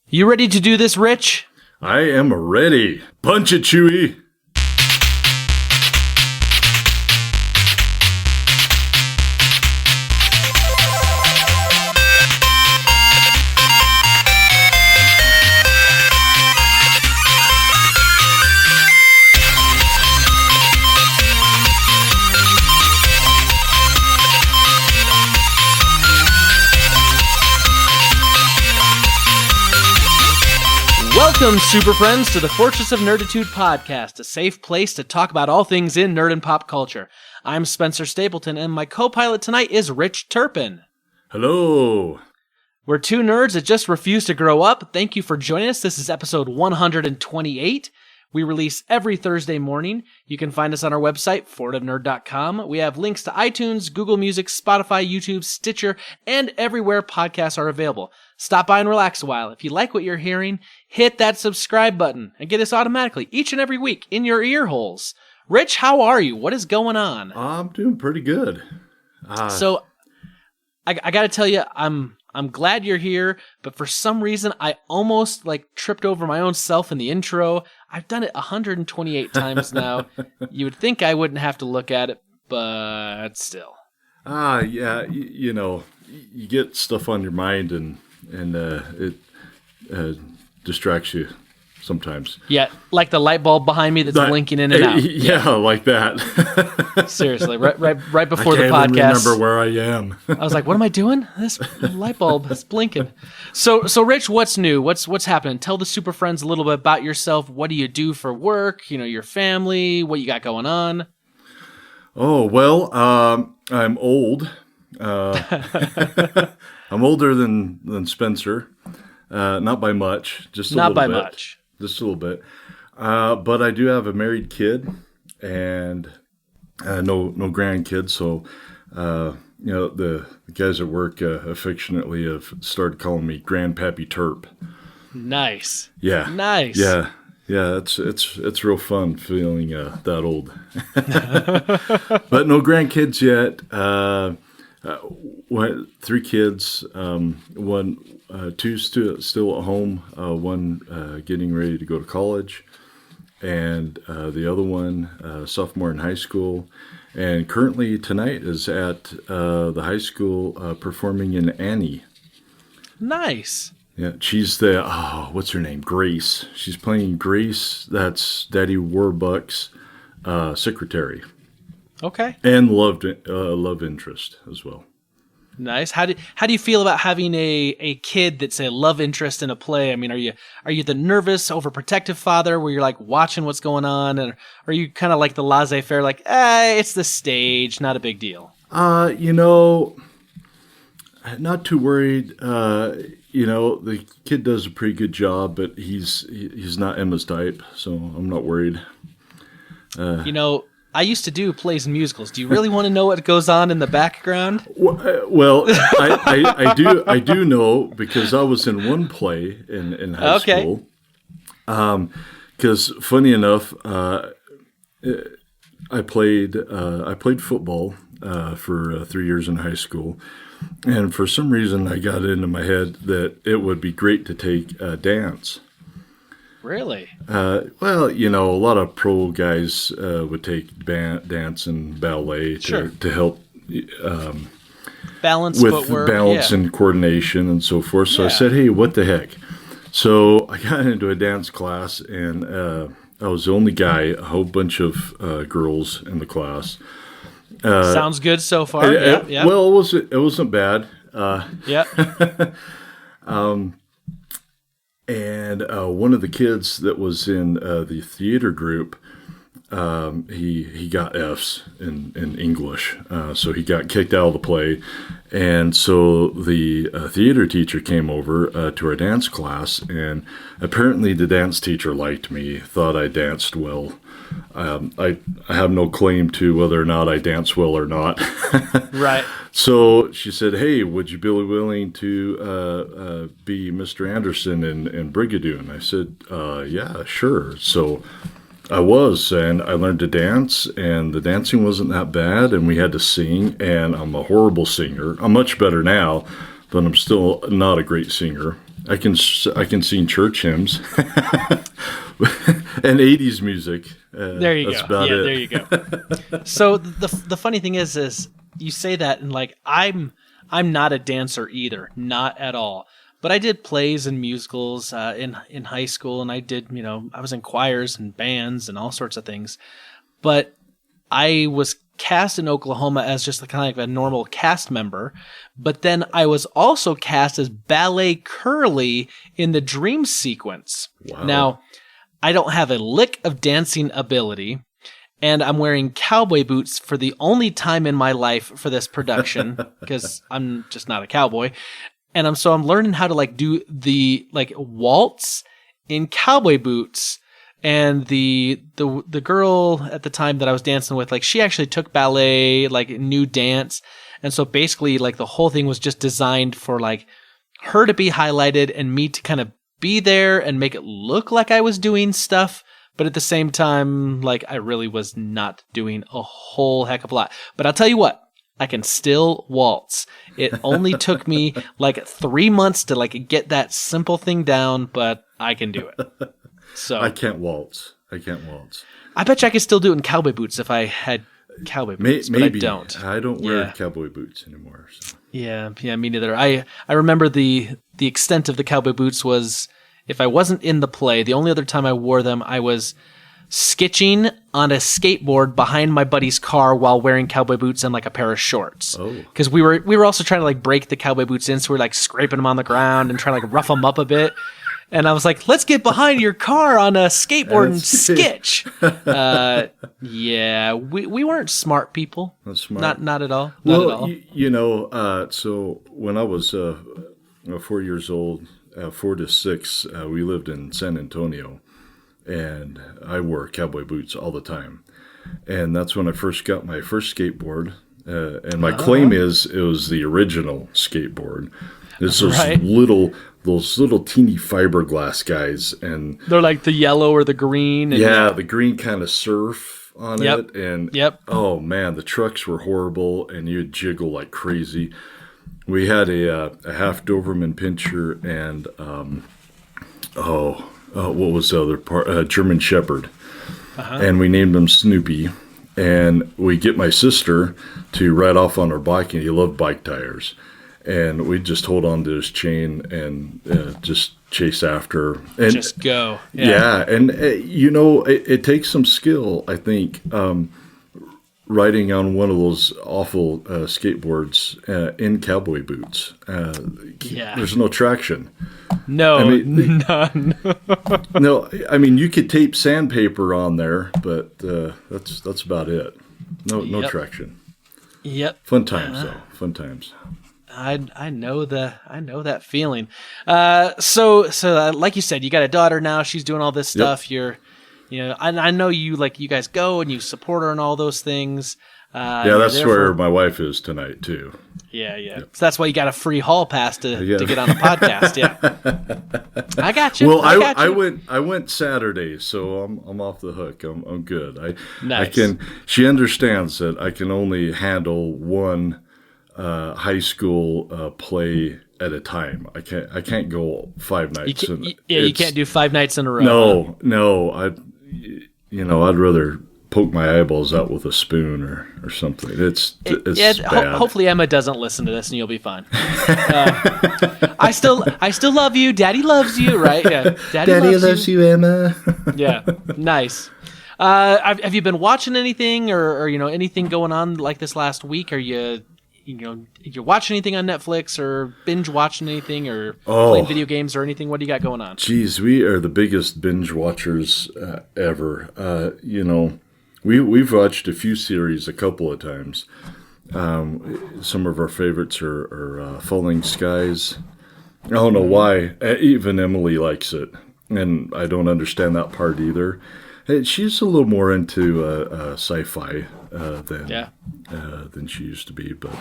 You ready to do this, Rich? I am ready. Punch it, Chewie. Welcome, Super Friends, to the Fortress of Nerditude podcast, a safe place to talk about all things in nerd and pop culture. I'm Spencer Stapleton, and my co-pilot tonight is Rich Turpin. Hello. We're two nerds that just refuse to grow up. Thank you for joining us. This is episode 128. We release every Thursday morning. You can find us on our website, fortofnerd.com. We have links to iTunes, Google Music, Spotify, YouTube, Stitcher, and everywhere podcasts are available. Stop by and relax a while. If you like what you're hearing, hit that subscribe button and get us automatically each and every week in your ear holes. Rich, how are you? What is going on? I'm doing pretty good. So, I got to tell you, I'm glad you're here, but for some reason, I almost tripped over my own self in the intro. I've done it 128 times now. You would think I wouldn't have to look at it, but still. Yeah, you get stuff on your mind and it distracts you sometimes. Yeah, like the light bulb behind me that's blinking in and out. Yeah, like that. Seriously, right before the podcast. I can't even remember where I am. I was like, what am I doing? This light bulb is blinking. So Rich, what's new? What's happening? Tell the Super Friends a little bit about yourself. What do you do for work? Your family, what you got going on? Oh, well, I'm old. I'm older than Spencer. Not by much, just a little bit. Not by much. Just a little bit. But I do have a married kid and no grandkids. So, the guys at work affectionately have started calling me Grandpappy Turp. Nice. Yeah. Nice. Yeah. Yeah, it's real fun feeling that old. But no grandkids yet. 3 kids, two still at home, one getting ready to go to college, and the other one sophomore in high school, and currently tonight is at the high school performing in Annie. Nice. Yeah, she's what's her name? Grace. She's playing Grace. That's Daddy Warbucks' secretary. Okay. And love interest as well. Nice. How do you feel about having a kid that's a love interest in a play? I mean, are you the nervous, overprotective father where you're like watching what's going on, and are you kind of like the laissez-faire, like, it's the stage, not a big deal? Not too worried. The kid does a pretty good job, but he's not Emma's type, so I'm not worried. I used to do plays and musicals. Do you really want to know what goes on in the background? Well, I do know because I was in one play in high school. Because funny enough, I played football for 3 years in high school, and for some reason I got it into my head that it would be great to take dance. Really? A lot of pro guys would take dance and ballet to help balance with footwork, balance and coordination and so forth. So I said, hey, what the heck? So I got into a dance class, and I was the only guy, a whole bunch of girls in the class. Sounds good so far. Yeah. Well, it wasn't bad. Yeah. And one of the kids that was in the theater group, he got F's in English, so he got kicked out of the play. And so the theater teacher came over to our dance class, and apparently the dance teacher liked me, thought I danced well. I have no claim to whether or not I dance well or not. Right. So she said, hey, would you be willing to be Mr. Anderson in Brigadoon? I said, yeah, sure. So I was, and I learned to dance, and the dancing wasn't that bad, and we had to sing, and I'm a horrible singer. I'm much better now, but I'm still not a great singer. I can sing church hymns and 80s music. There you that's go. About yeah, it. there you go. So the funny thing is you say that, and like I'm not a dancer either, not at all. But I did plays and musicals in high school, and I did, I was in choirs and bands and all sorts of things. But I was cast in Oklahoma as just kind of like a normal cast member, but then I was also cast as Ballet Curly in the dream sequence. Wow. Now, I don't have a lick of dancing ability, and I'm wearing cowboy boots for the only time in my life for this production because I'm just not a cowboy. And I'm learning how to like do the like waltz in cowboy boots. And the girl at the time that I was dancing with, like, she actually took ballet, like, new dance. And so basically, like, the whole thing was just designed for, like, her to be highlighted and me to kind of be there and make it look like I was doing stuff. But at the same time, like, I really was not doing a whole heck of a lot. But I'll tell you what, I can still waltz. It only took me, like, 3 months to, like, get that simple thing down, but I can do it. So I can't waltz. I bet you I could still do it in cowboy boots if I had cowboy boots, but maybe. I don't. I don't wear cowboy boots anymore. So. Yeah, me neither. I remember the extent of the cowboy boots was if I wasn't in the play, the only other time I wore them, I was skitching on a skateboard behind my buddy's car while wearing cowboy boots and like a pair of shorts. Oh. Because we were also trying to like break the cowboy boots in, so we were like scraping them on the ground and trying to like rough them up a bit. And I was like, let's get behind your car on a skateboard and sketch. Yeah, we weren't smart people. Not smart. Not at all. Well, not at all. So when I was 4 years old, 4 to 6, we lived in San Antonio, and I wore cowboy boots all the time. And that's when I first got my first skateboard. And my claim is it was the original skateboard. It's those little teeny fiberglass guys, and they're like the yellow or the green. And the green kind of surf on it, and oh man, the trucks were horrible, and you'd jiggle like crazy. We had a half Doberman Pinscher and what was the other part? German Shepherd, and we named him Snoopy. And we get my sister to ride off on her bike, and he loved bike tires. And we'd just hold on to his chain and just chase after her. And just go. Yeah, and it takes some skill, I think, riding on one of those awful skateboards in cowboy boots. There's no traction. No, I mean, none. No, I mean, you could tape sandpaper on there, but that's about it. No traction. Yep. Fun times, though. Fun times. I know that feeling. So like you said, you got a daughter now. She's doing all this stuff. Yep. I know you guys go and you support her and all those things. That's where my wife is tonight too. Yeah. Yep. So that's why you got a free hall pass to get on the podcast. Yeah. I got you. Well, I went Saturday, so I'm off the hook. I'm good. Nice. She understands that I can only handle one high school play at a time. I can't go 5 nights. You can't do 5 nights in a row. No. I'd rather poke my eyeballs out with a spoon or something. It's bad. Hopefully Emma doesn't listen to this, and you'll be fine. I still love you. Daddy loves you, right? Yeah. Daddy loves you, Emma. Yeah, nice. Have you been watching anything or anything going on like this last week? Are you watching anything on Netflix or binge watching anything or playing video games or anything? What do you got going on? Geez, we are the biggest binge watchers ever. We've watched a few series a couple of times. Some of our favorites are Falling Skies. I don't know why. Even Emily likes it, and I don't understand that part either. She's a little more into sci-fi than she used to be, but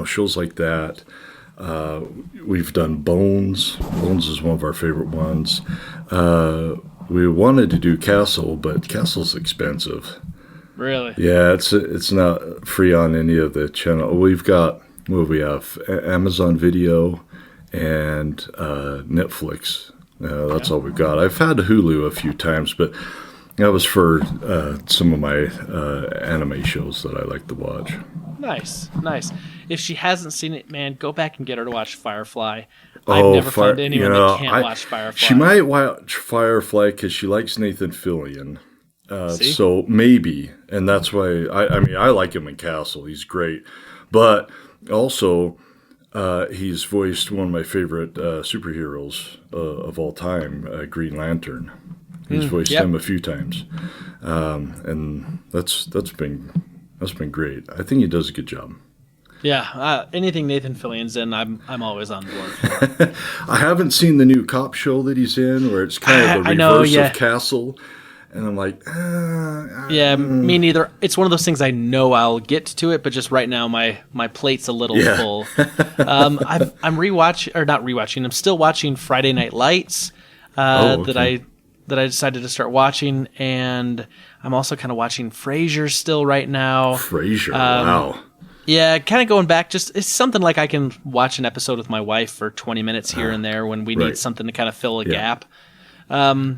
shows like that. We've done Bones. Bones is one of our favorite ones. We wanted to do Castle, but Castle's expensive. Really? Yeah, it's not free on any of the channel. We've got, what do we have? Amazon Video and Netflix. That's all we've got. I've had Hulu a few times, but that was for some of my anime shows that I like to watch. Nice. If she hasn't seen it, man, go back and get her to watch Firefly. I've never found anyone that can't watch Firefly. She might watch Firefly because she likes Nathan Fillion. So maybe, and that's why I like him in Castle. He's great, but also he's voiced one of my favorite superheroes of all time, Green Lantern. He's voiced him a few times, and that's been great. I think he does a good job. Yeah, anything Nathan Fillion's in, I'm always on board. I haven't seen the new cop show that he's in, where it's kind of the reverse of Castle. And I'm like, yeah, me neither. It's one of those things I know I'll get to it, but just right now my plate's a little full. I'm not rewatching. I'm still watching Friday Night Lights that I decided to start watching, and I'm also kind of watching Frasier still right now. Frasier, wow. Yeah, kind of going back. Just it's something like I can watch an episode with my wife for 20 minutes here and there when we need something to kind of fill a gap.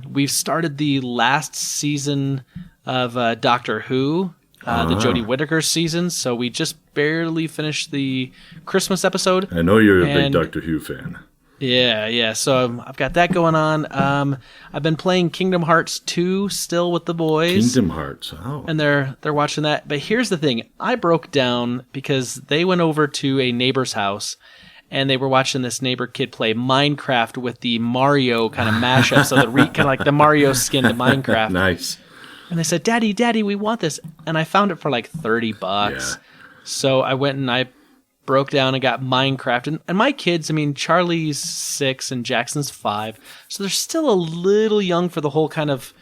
We've started the last season of Doctor Who, the Jodie Whittaker season, so we just barely finished the Christmas episode. I know you're a big Doctor Who fan. Yeah, so I've got that going on. I've been playing Kingdom Hearts 2 still with the boys. Kingdom Hearts, oh. And they're watching that. But here's the thing. I broke down because they went over to a neighbor's house, and they were watching this neighbor kid play Minecraft with the Mario kind of mashup, so kind of like the Mario skin to Minecraft. Nice. And they said, Daddy, we want this. And I found it for like $30. Yeah. So I went and I broke down and got Minecraft. And my kids, Charlie's 6 and Jackson's 5. So they're still a little young for the whole kind of,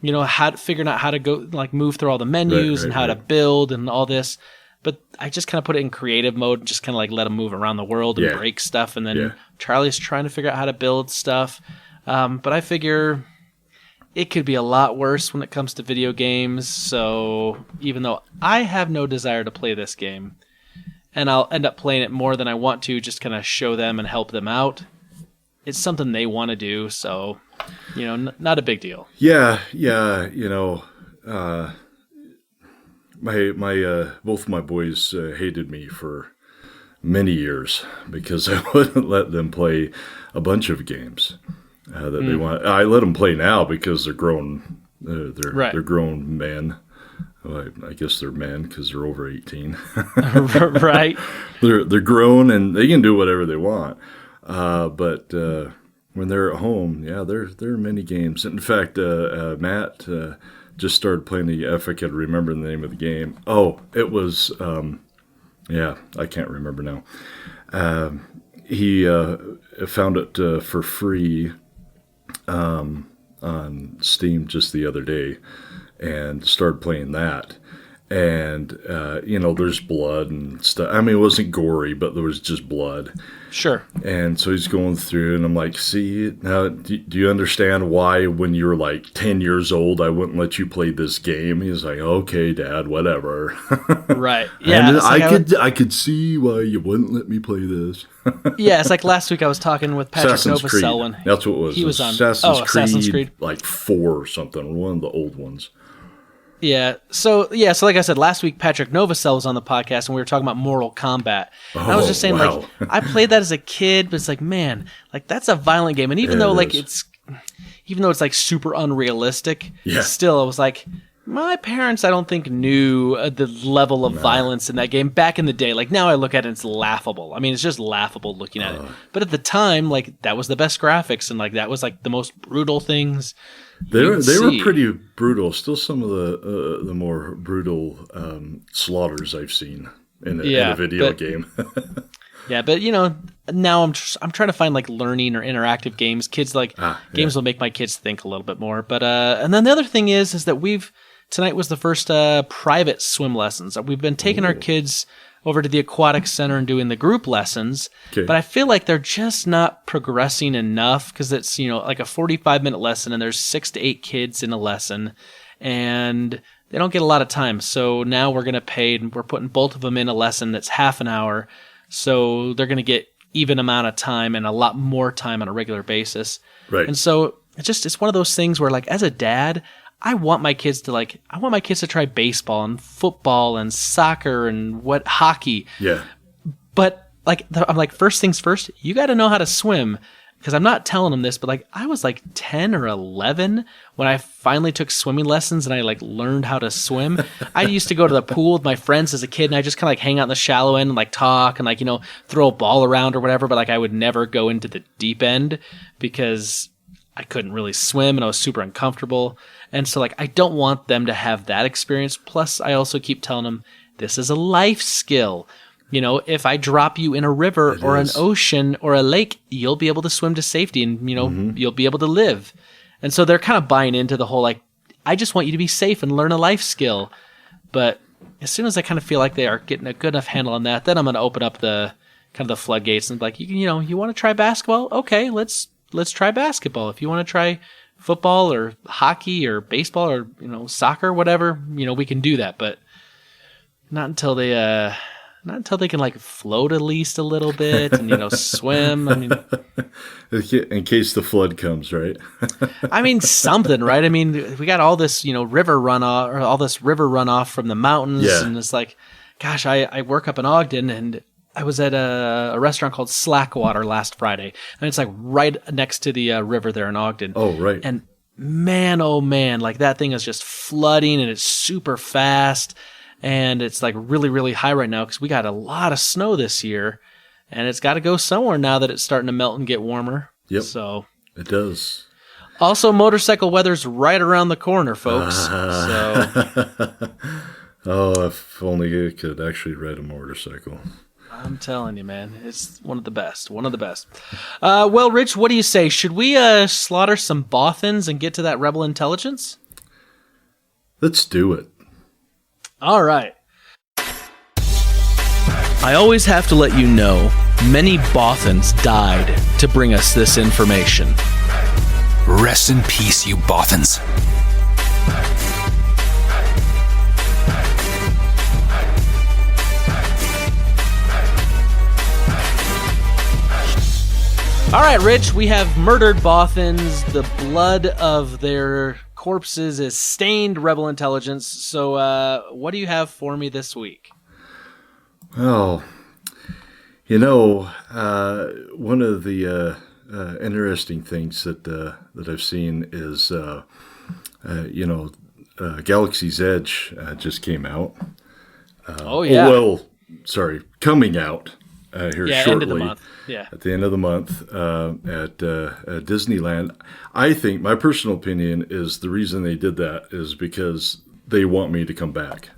figuring out how to go, like move through all the menus and how to build and all this. But I just kind of put it in creative mode, just kind of like let them move around the world and break stuff. And then Charlie's trying to figure out how to build stuff. But I figure it could be a lot worse when it comes to video games. So even though I have no desire to play this game, and I'll end up playing it more than I want to, just kind of show them and help them out, it's something they want to do. So, not a big deal. Yeah. My both my boys hated me for many years because I wouldn't let them play a bunch of games that they want. I let them play now because they're grown. They're grown men. Well, I guess they're men because they're over 18. Right. They're grown and they can do whatever they want. But when they're at home, there are many games. In fact, Matt just started playing if I could remember the name of the game. Oh, it was, I can't remember now. He found it for free on Steam just the other day and started playing that. And, there's blood and stuff. It wasn't gory, but there was just blood. Sure. And so he's going through, and I'm like, see, now, do you understand why when you were like 10 years old, I wouldn't let you play this game? He's like, okay, Dad, whatever. Right. Yeah. And I could see why you wouldn't let me play this. Yeah, it's like last week I was talking with Patrick Novosel. That's what it was. He was on Assassin's Creed, like 4 or something, one of the old ones. Yeah. So like I said, last week Patrick Novosel was on the podcast and we were talking about Mortal Kombat. And I was just saying, wow. I played that as a kid, but it's like, man, like that's a violent game. And even though it's like super unrealistic, still it was like my parents, I don't think knew the level of violence in that game back in the day. Like now I look at it, it's laughable. It's just laughable looking at it. But at the time, like that was the best graphics and like that was like the most brutal things. They were pretty brutal. Still some of the more brutal slaughters I've seen in a video game. Yeah, but now I'm trying to find like learning or interactive games. Kids games will make my kids think a little bit more. But and then the other thing is that tonight was the first private swim lessons. We've been taking our kids over to the aquatic center and doing the group lessons. Okay. But I feel like they're just not progressing enough because it's, like a 45-minute lesson and there's 6 to 8 kids in a lesson and they don't get a lot of time. So now we're going to pay and we're putting both of them in a lesson that's half an hour. So they're going to get even amount of time and a lot more time on a regular basis. Right. And so it's one of those things where, like, as a dad, I want my kids to try baseball and football and soccer and hockey. Yeah. But I'm like, first things first, you got to know how to swim. Because I'm not telling them this, but like I was like 10 or 11 when I finally took swimming lessons and I like learned how to swim. I used to go to the pool with my friends as a kid and I just kind of like hang out in the shallow end and like talk and like, throw a ball around or whatever. But like I would never go into the deep end because I couldn't really swim and I was super uncomfortable. And so like I don't want them to have that experience. Plus I also keep telling them this is a life skill. If I drop you in a river or an ocean or a lake, you'll be able to swim to safety and, you'll be able to live. And so they're kind of buying into the whole, like, I just want you to be safe and learn a life skill. But as soon as I kind of feel like they are getting a good enough handle on that, then I'm going to open up the kind of the floodgates and be like, you want to try basketball? Okay, let's try basketball. If you want to try football or hockey or baseball or, soccer, whatever, we can do that. But not until they can like float at least a little bit and swim. I mean, in case the flood comes, right? I mean something, right? I mean, we got all this river runoff from the mountains, and it's like, gosh, I work up in Ogden, and I was at a restaurant called Slackwater last Friday, and it's like right next to the river there in Ogden. Oh, right. And man, oh man, like that thing is just flooding, and it's super fast. And it's like really, really high right now because we got a lot of snow this year, and it's got to go somewhere now that it's starting to melt and get warmer. Yep, so it does. Also, motorcycle weather's right around the corner, folks. Oh, if only I could actually ride a motorcycle. I'm telling you, man, it's one of the best. One of the best. Well, Rich, what do you say? Should we slaughter some Bothans and get to that rebel intelligence? Let's do it. All right. I always have to let you know, many Bothans died to bring us this information. Rest in peace, you Bothans. All right, Rich, we have murdered Bothans. The blood of their corpses is stained rebel intelligence. So what do you have for me this week? Well, one of the interesting things that I've seen is, Galaxy's Edge just came out. Oh, yeah. Well, sorry, coming out here shortly. End of the month. Yeah. At the end of the month at Disneyland. I think, my personal opinion is the reason they did that is because they want me to come back.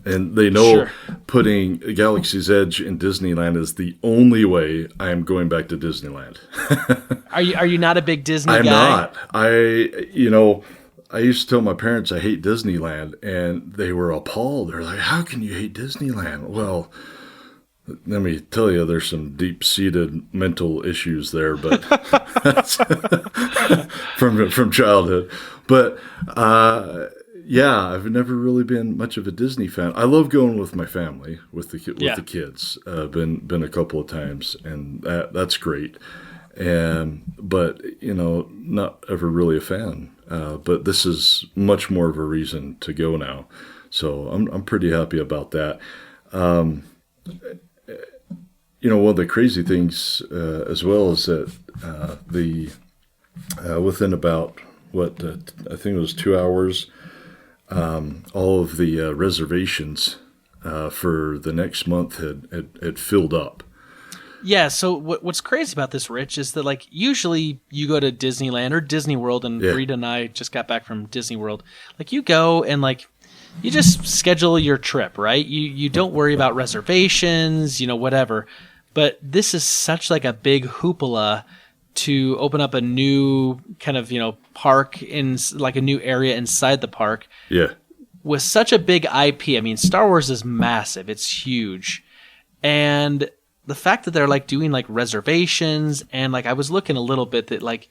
And they know putting Galaxy's Edge in Disneyland is the only way I am going back to Disneyland. Are you not a big Disney guy? I'm not. I used to tell my parents I hate Disneyland, and they were appalled. They're like, how can you hate Disneyland? Well, let me tell you, there's some deep-seated mental issues there, but from childhood. But I've never really been much of a Disney fan. I love going with my family, with the kids. Been a couple of times, and that's great. But not ever really a fan. But this is much more of a reason to go now. So I'm pretty happy about that. One of the crazy things as well is that within about I think it was 2 hours, all of the reservations for the next month had filled up. Yeah, so what's crazy about this, Rich, is that like usually you go to Disneyland or Disney World, and Rita and I just got back from Disney World. Like you go and like you just schedule your trip, right? You don't worry about reservations, whatever. But this is such like a big hoopla to open up a new kind of, park in like a new area inside the park. Yeah. With such a big IP. I mean, Star Wars is massive. It's huge. And the fact that they're like doing like reservations, and like I was looking a little bit that like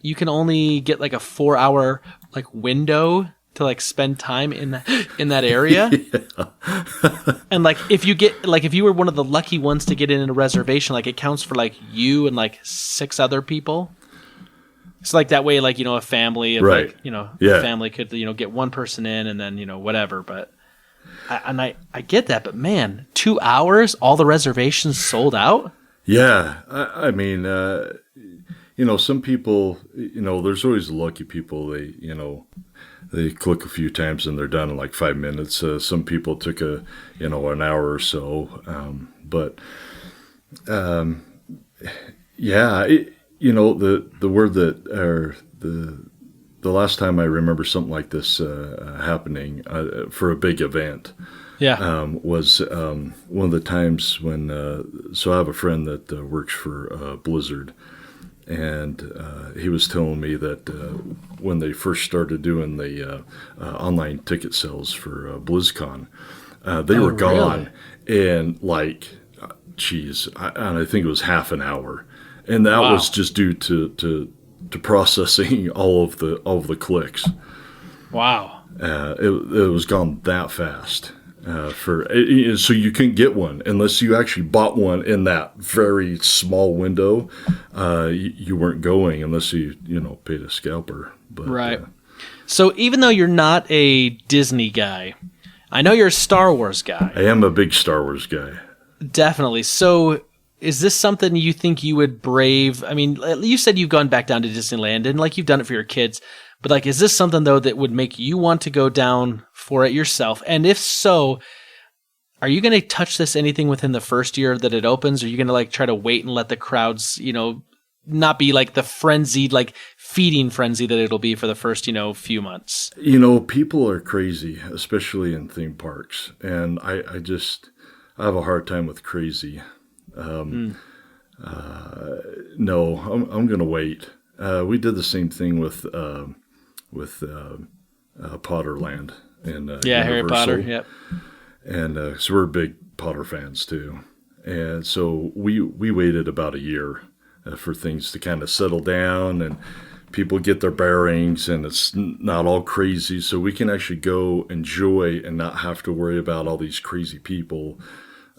you can only get like a 4-hour like window to like spend time in that area. And like if you were one of the lucky ones to get in a reservation, like it counts for like you and like 6 other people. So like that way, like, you know, a family of right. like, you know, Yeah. a family could, you know, get one person in and then, you know, whatever. But I get that, but man, 2 hours, all the reservations sold out. Yeah, I mean, you know, some people, you know, there's always lucky people. They click a few times and they're done in like 5 minutes. Some people took an hour or so. Yeah, you know, the word that, or the last time I remember something like this happening for a big event. Yeah. Was one of the times when, so I have a friend that works for Blizzard, and he was telling me that when they first started doing the online ticket sales for BlizzCon, they were gone in like, and I think it was half an hour, and that was just due to processing all of the clicks. Wow. It was gone that fast. So you couldn't get one unless you actually bought one in that very small window. You weren't going unless you paid a scalper. But, right. So even though you're not a Disney guy, I know you're a Star Wars guy. I am a big Star Wars guy. Definitely. So is this something you think you would brave? I mean, you said you've gone back down to Disneyland and like you've done it for your kids. But like, is this something though that would make you want to go down for it yourself? And if so, are you going to touch this anything within the first year that it opens? Or are you going to like try to wait and let the crowds, you know, not be like the frenzied, like feeding frenzy that it'll be for the first, you know, few months? You know, people are crazy, especially in theme parks. And I have a hard time with crazy. No, I'm going to wait. We did the same thing with Potterland and Harry Potter. Universal. Yep. And so we're big Potter fans too, and so we waited about a year for things to kind of settle down and people get their bearings and it's not all crazy, so we can actually go enjoy and not have to worry about all these crazy people,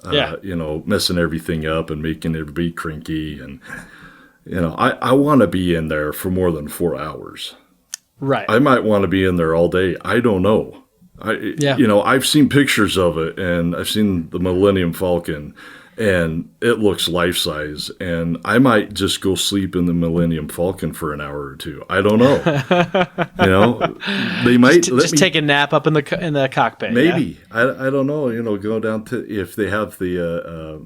messing everything up and making everybody cranky. And I want to be in there for more than 4 hours. Right. I might want to be in there all day. I don't know. I've seen pictures of it, and I've seen the Millennium Falcon, and it looks life-size. And I might just go sleep in the Millennium Falcon for an hour or two. I don't know. They might just take a nap up in the cockpit. Maybe. Yeah? I don't know. Go down to, if they have the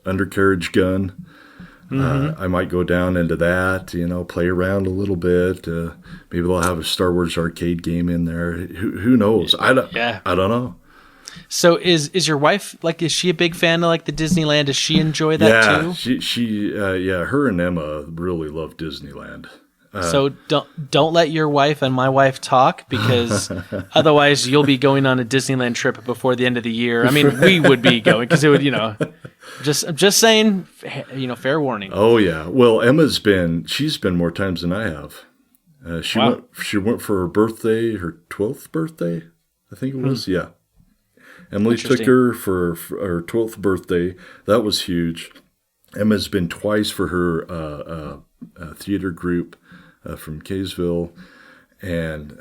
undercarriage gun. I might go down into that, play around a little bit. Maybe they'll have a Star Wars arcade game in there. Who knows? I don't know. So is your wife, like, is she a big fan of like the Disneyland? Does she enjoy that too? She her and Emma really love Disneyland. So don't let your wife and my wife talk, because otherwise you'll be going on a Disneyland trip before the end of the year. I mean, we would be going because it would, I'm just saying, fair warning. Oh yeah. Well, she's been more times than I have. She went for her birthday, her 12th birthday, I think it was. Yeah. Emily took her for her 12th birthday. That was huge. Emma's been twice for her theater group from Kaysville, and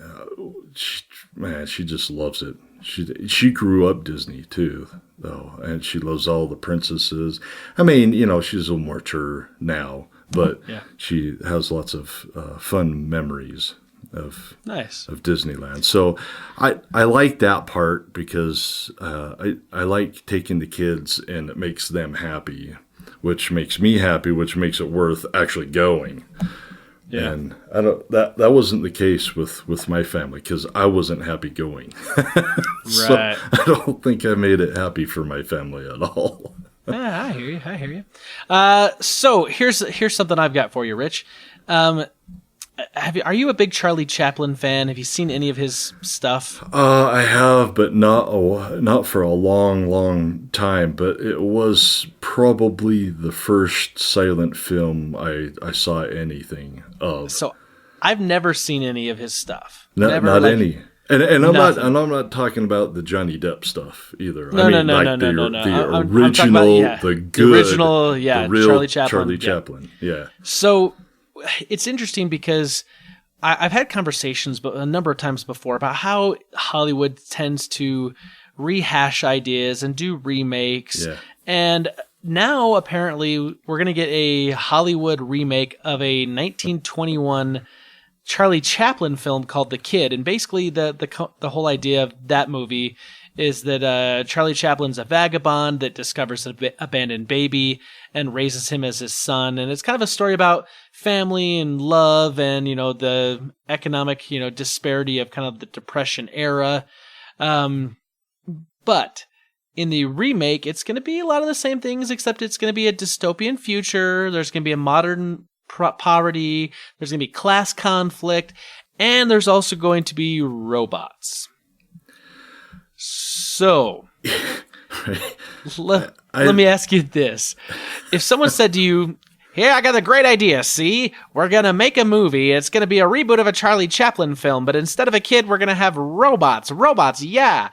she just loves it. She grew up Disney too, though, and she loves all the princesses. I mean, she's a little more mature now, but she has lots of fun memories of Disneyland. So I like that part because I like taking the kids, and it makes them happy, which makes me happy, which makes it worth actually going. Yeah. And that wasn't the case with my family, because I wasn't happy going. So right. I don't think I made it happy for my family at all. Yeah, I hear you. So here's something I've got for you, Rich. Are you a big Charlie Chaplin fan? Have you seen any of his stuff? I have, but not for a long, long time. But it was probably the first silent film I saw anything of. So I've never seen any of his stuff. Not any. And I'm nothing. not talking about the Johnny Depp stuff either. No. The original, the good, the original, the real Charlie Chaplin. Charlie Chaplin. Yeah. So it's interesting because I've had conversations a number of times before about how Hollywood tends to rehash ideas and do remakes. Yeah. And now apparently we're going to get a Hollywood remake of a 1921 Charlie Chaplin film called The Kid. And basically the whole idea of that movie is that Charlie Chaplin's a vagabond that discovers an abandoned baby and raises him as his son. And it's kind of a story about family and love and, the economic, disparity of kind of the Depression era. But in the remake, it's going to be a lot of the same things, except it's going to be a dystopian future. There's going to be a modern poverty. There's going to be class conflict. And there's also going to be robots. So, let me ask you this. If someone said to you, "Here, I got a great idea, see? We're going to make a movie. It's going to be a reboot of a Charlie Chaplin film, but instead of a kid, we're going to have robots. Robots, yeah."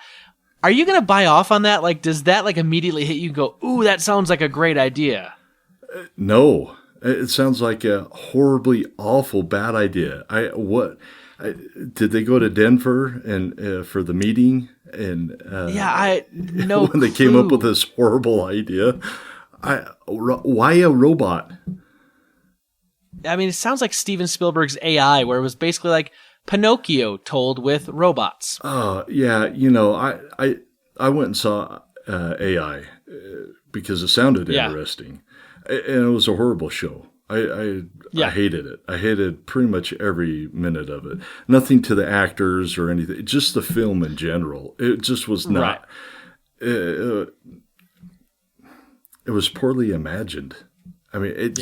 Are you going to buy off on that? Like, does that immediately hit you and go, "Ooh, that sounds like a great idea"? No. It sounds like a horribly awful bad idea. Did they go to Denver and for the meeting? And no when they came up with this horrible idea, why a robot? I mean, it sounds like Steven Spielberg's AI, where it was basically like Pinocchio told with robots. Yeah. I went and saw AI because it sounded interesting, and it was a horrible show. I hated it. I hated pretty much every minute of it. Nothing to the actors or anything. Just the film in general. It just was not. Right. It was poorly imagined. I mean, it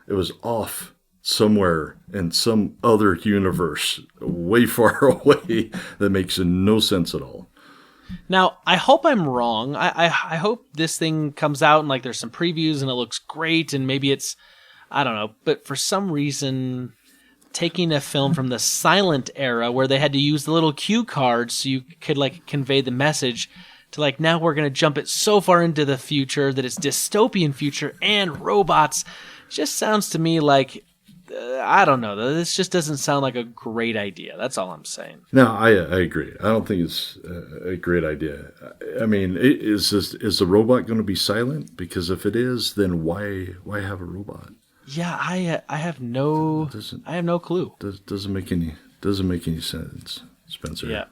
was off somewhere in some other universe way far away that makes no sense at all. Now, I hope I'm wrong. I hope this thing comes out and there's some previews and it looks great and maybe it's, I don't know, but for some reason, taking a film from the silent era where they had to use the little cue cards so you could convey the message to now we're going to jump it so far into the future that it's dystopian future and robots, just sounds to me like, I don't know. This just doesn't sound like a great idea. That's all I'm saying. No, I agree. I don't think it's a great idea. I mean, is the robot going to be silent? Because if it is, then why have a robot? Yeah, I have no clue. Doesn't make any sense, Spencer. Yeah,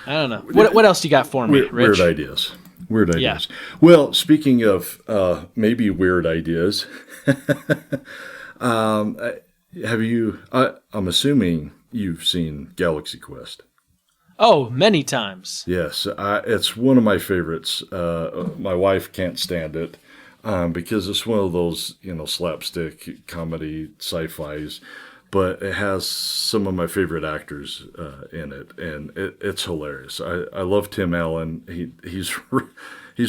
I don't know. What else you got for me, Rich? Weird ideas. Yeah. Well, speaking of maybe weird ideas. Have you? I'm assuming you've seen Galaxy Quest. Oh, many times. Yes, it's one of my favorites. My wife can't stand it because it's one of those slapstick comedy sci-fis, but it has some of my favorite actors in it, and it's hilarious. I love Tim Allen. He's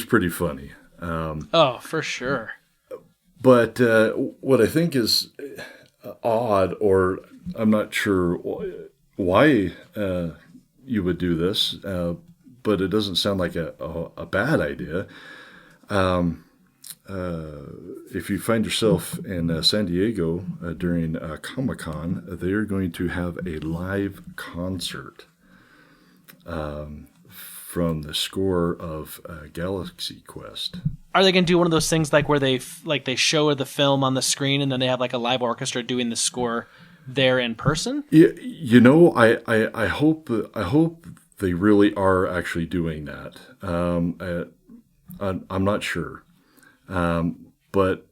pretty funny. For sure. But what I think is odd, or I'm not sure why you would do this, but it doesn't sound like a bad idea. If you find yourself in San Diego during Comic-Con, they are going to have a live concert from the score of Galaxy Quest. Are they going to do one of those things where they show the film on the screen and then they have a live orchestra doing the score there in person? Yeah, I hope they really are actually doing that. I'm not sure, but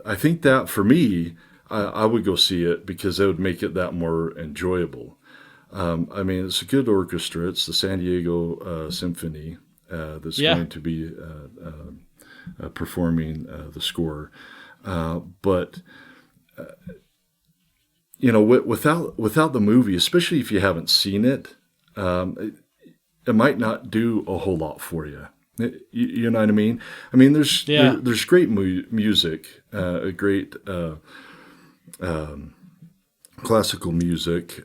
I think that for me, I would go see it because that would make it that more enjoyable. I mean, it's a good orchestra. It's the San Diego Symphony that's going to be performing the score. But without the movie, especially if you haven't seen it, it might not do a whole lot for you. You know what I mean? I mean, there's great music, a great classical music.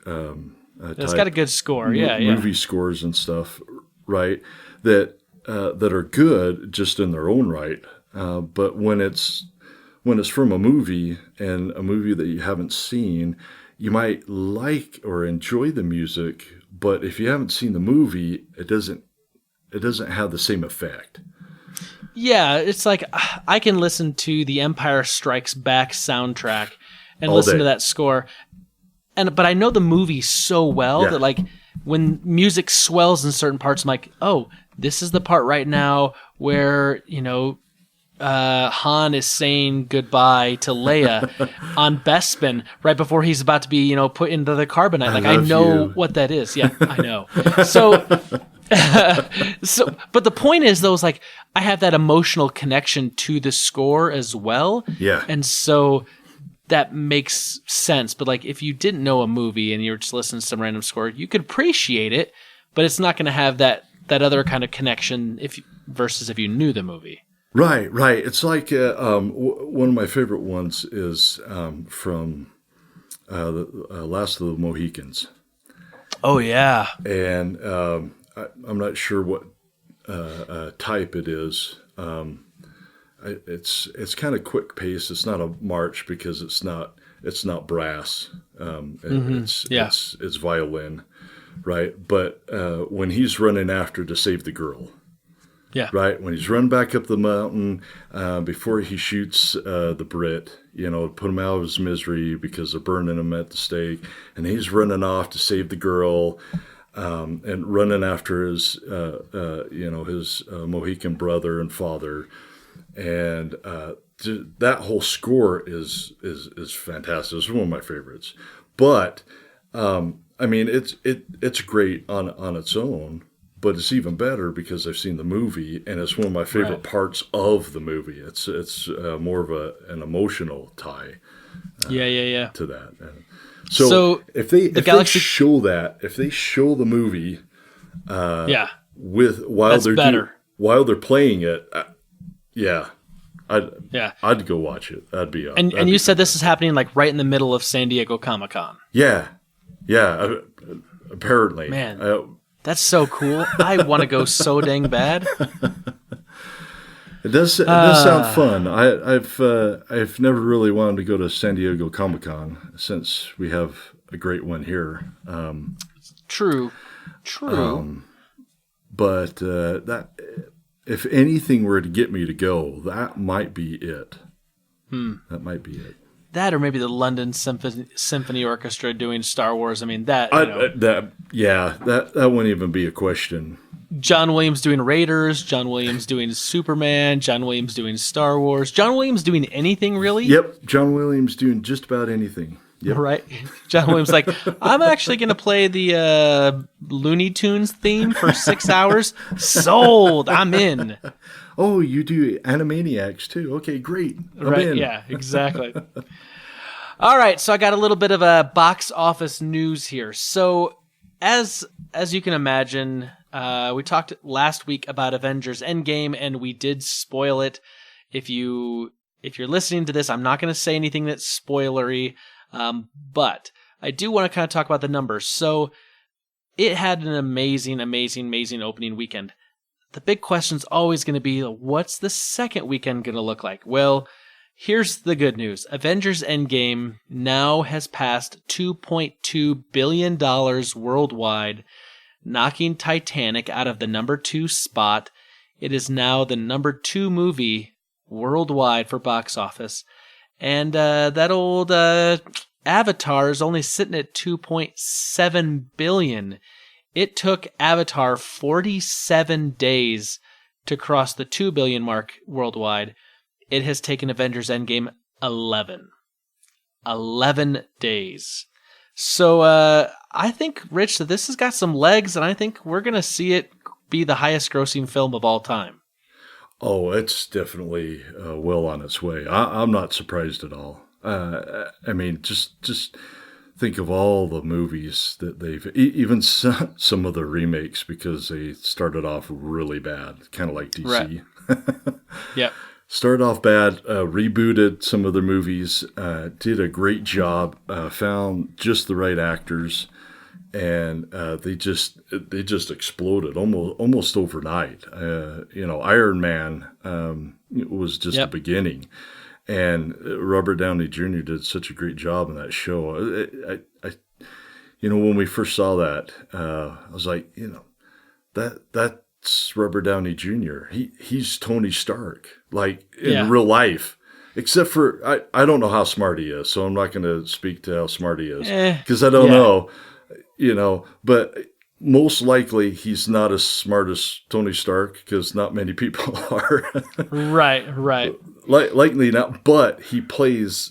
It's got a good score. Yeah, movie scores and stuff, right? That are good just in their own right. But when it's from a movie and a movie that you haven't seen, you might like or enjoy the music, but if you haven't seen the movie, it doesn't have the same effect. Yeah, it's like I can listen to the Empire Strikes Back soundtrack and All listen day. to that score, but I know the movie so well Yeah. that like when music swells in certain parts, I'm like, oh, this is the part right now where Han is saying goodbye to Leia on Bespin right before he's about to be put into the carbonite. Like I love know you. what that is. Yeah, I know. So. But the point is, though, is like I have that emotional connection to the score as well. Yeah. And so that makes sense. But like if you didn't know a movie and you were just listening to some random score, you could appreciate it, but it's not going to have that other kind of connection versus if you knew the movie. Right. It's like one of my favorite ones is from the Last of the Mohicans. Oh, yeah. And I'm not sure what type it is. It's kind of quick pace. It's not a march because it's not brass. It's violin, right? But when he's running after to save the girl, Yeah. right, when he's run back up the mountain before he shoots the Brit, put him out of his misery because they're burning him at the stake, and he's running off to save the girl. And running after his Mohican brother and father, and that whole score is fantastic. It's one of my favorites. But I mean, it's great on its own, but it's even better because I've seen the movie, and it's one of my favorite parts of the movie. It's more of an emotional tie. Yeah. To that. So if they show the movie, while they're playing it, I'd go watch it. That'd be and you said this is happening like right in the middle of San Diego Comic-Con. Yeah. Apparently, man, that's so cool. I want to go so dang bad. It does sound fun. I've never really wanted to go to San Diego Comic-Con since we have a great one here. True. But that if anything were to get me to go, that might be it. That might be it. That or maybe the London Symphony Orchestra doing Star Wars. I mean that. That wouldn't even be a question. John Williams doing Raiders, John Williams doing Superman, John Williams doing Star Wars, John Williams doing anything really? Yep, John Williams doing just about anything. Yep. Right? John Williams like, I'm actually going to play the Looney Tunes theme for 6 hours. Sold! I'm in. Oh, you do Animaniacs too. Okay, great. I'm in. Yeah, exactly. All right, so I got a little bit of a box office news here. So as you can imagine, we talked last week about Avengers Endgame, and we did spoil it. If you're listening to this, I'm not going to say anything that's spoilery, but I do want to kind of talk about the numbers. So it had an amazing opening weekend. The big question's always going to be, what's the second weekend going to look like? Well, here's the good news. Avengers Endgame now has passed $2.2 billion worldwide, knocking Titanic out of the number 2 spot. It is now the number 2 movie worldwide for box office. And that old Avatar is only sitting at $2.7 billion. It took Avatar 47 days to cross the 2 billion mark worldwide. It has taken Avengers Endgame 11 days. So I think, Rich, that this has got some legs, and I think we're going to see it be the highest grossing film of all time. Oh, it's definitely well on its way. I'm not surprised at all. I mean, just think of all the movies that they've, even some of the remakes, because they started off really bad, kind of like DC. Right. Yep. started off bad, rebooted some of their movies, did a great job, found just the right actors, and they just exploded almost overnight. Iron Man was just the beginning, and Robert Downey Jr. did such a great job in that show. When we first saw that, I was like, that's Robert Downey Jr. He's Tony Stark, like in real life. Except for I don't know how smart he is, so I'm not going to speak to how smart he is because I don't know. But most likely he's not as smart as Tony Stark because not many people are. Right. Likely not, but he plays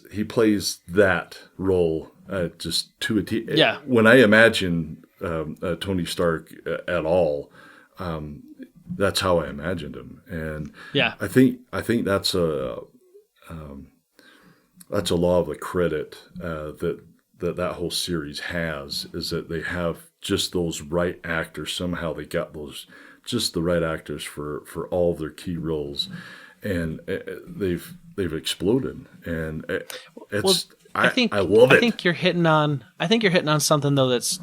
that role just to a T. Yeah. When I imagine Tony Stark at all, that's how I imagined him, and I think that's a lot of the credit that whole series has, is that they have just those right actors. Somehow they got just the right actors for all of their key roles, and they've exploded. And I love it. I think you're hitting on something though that's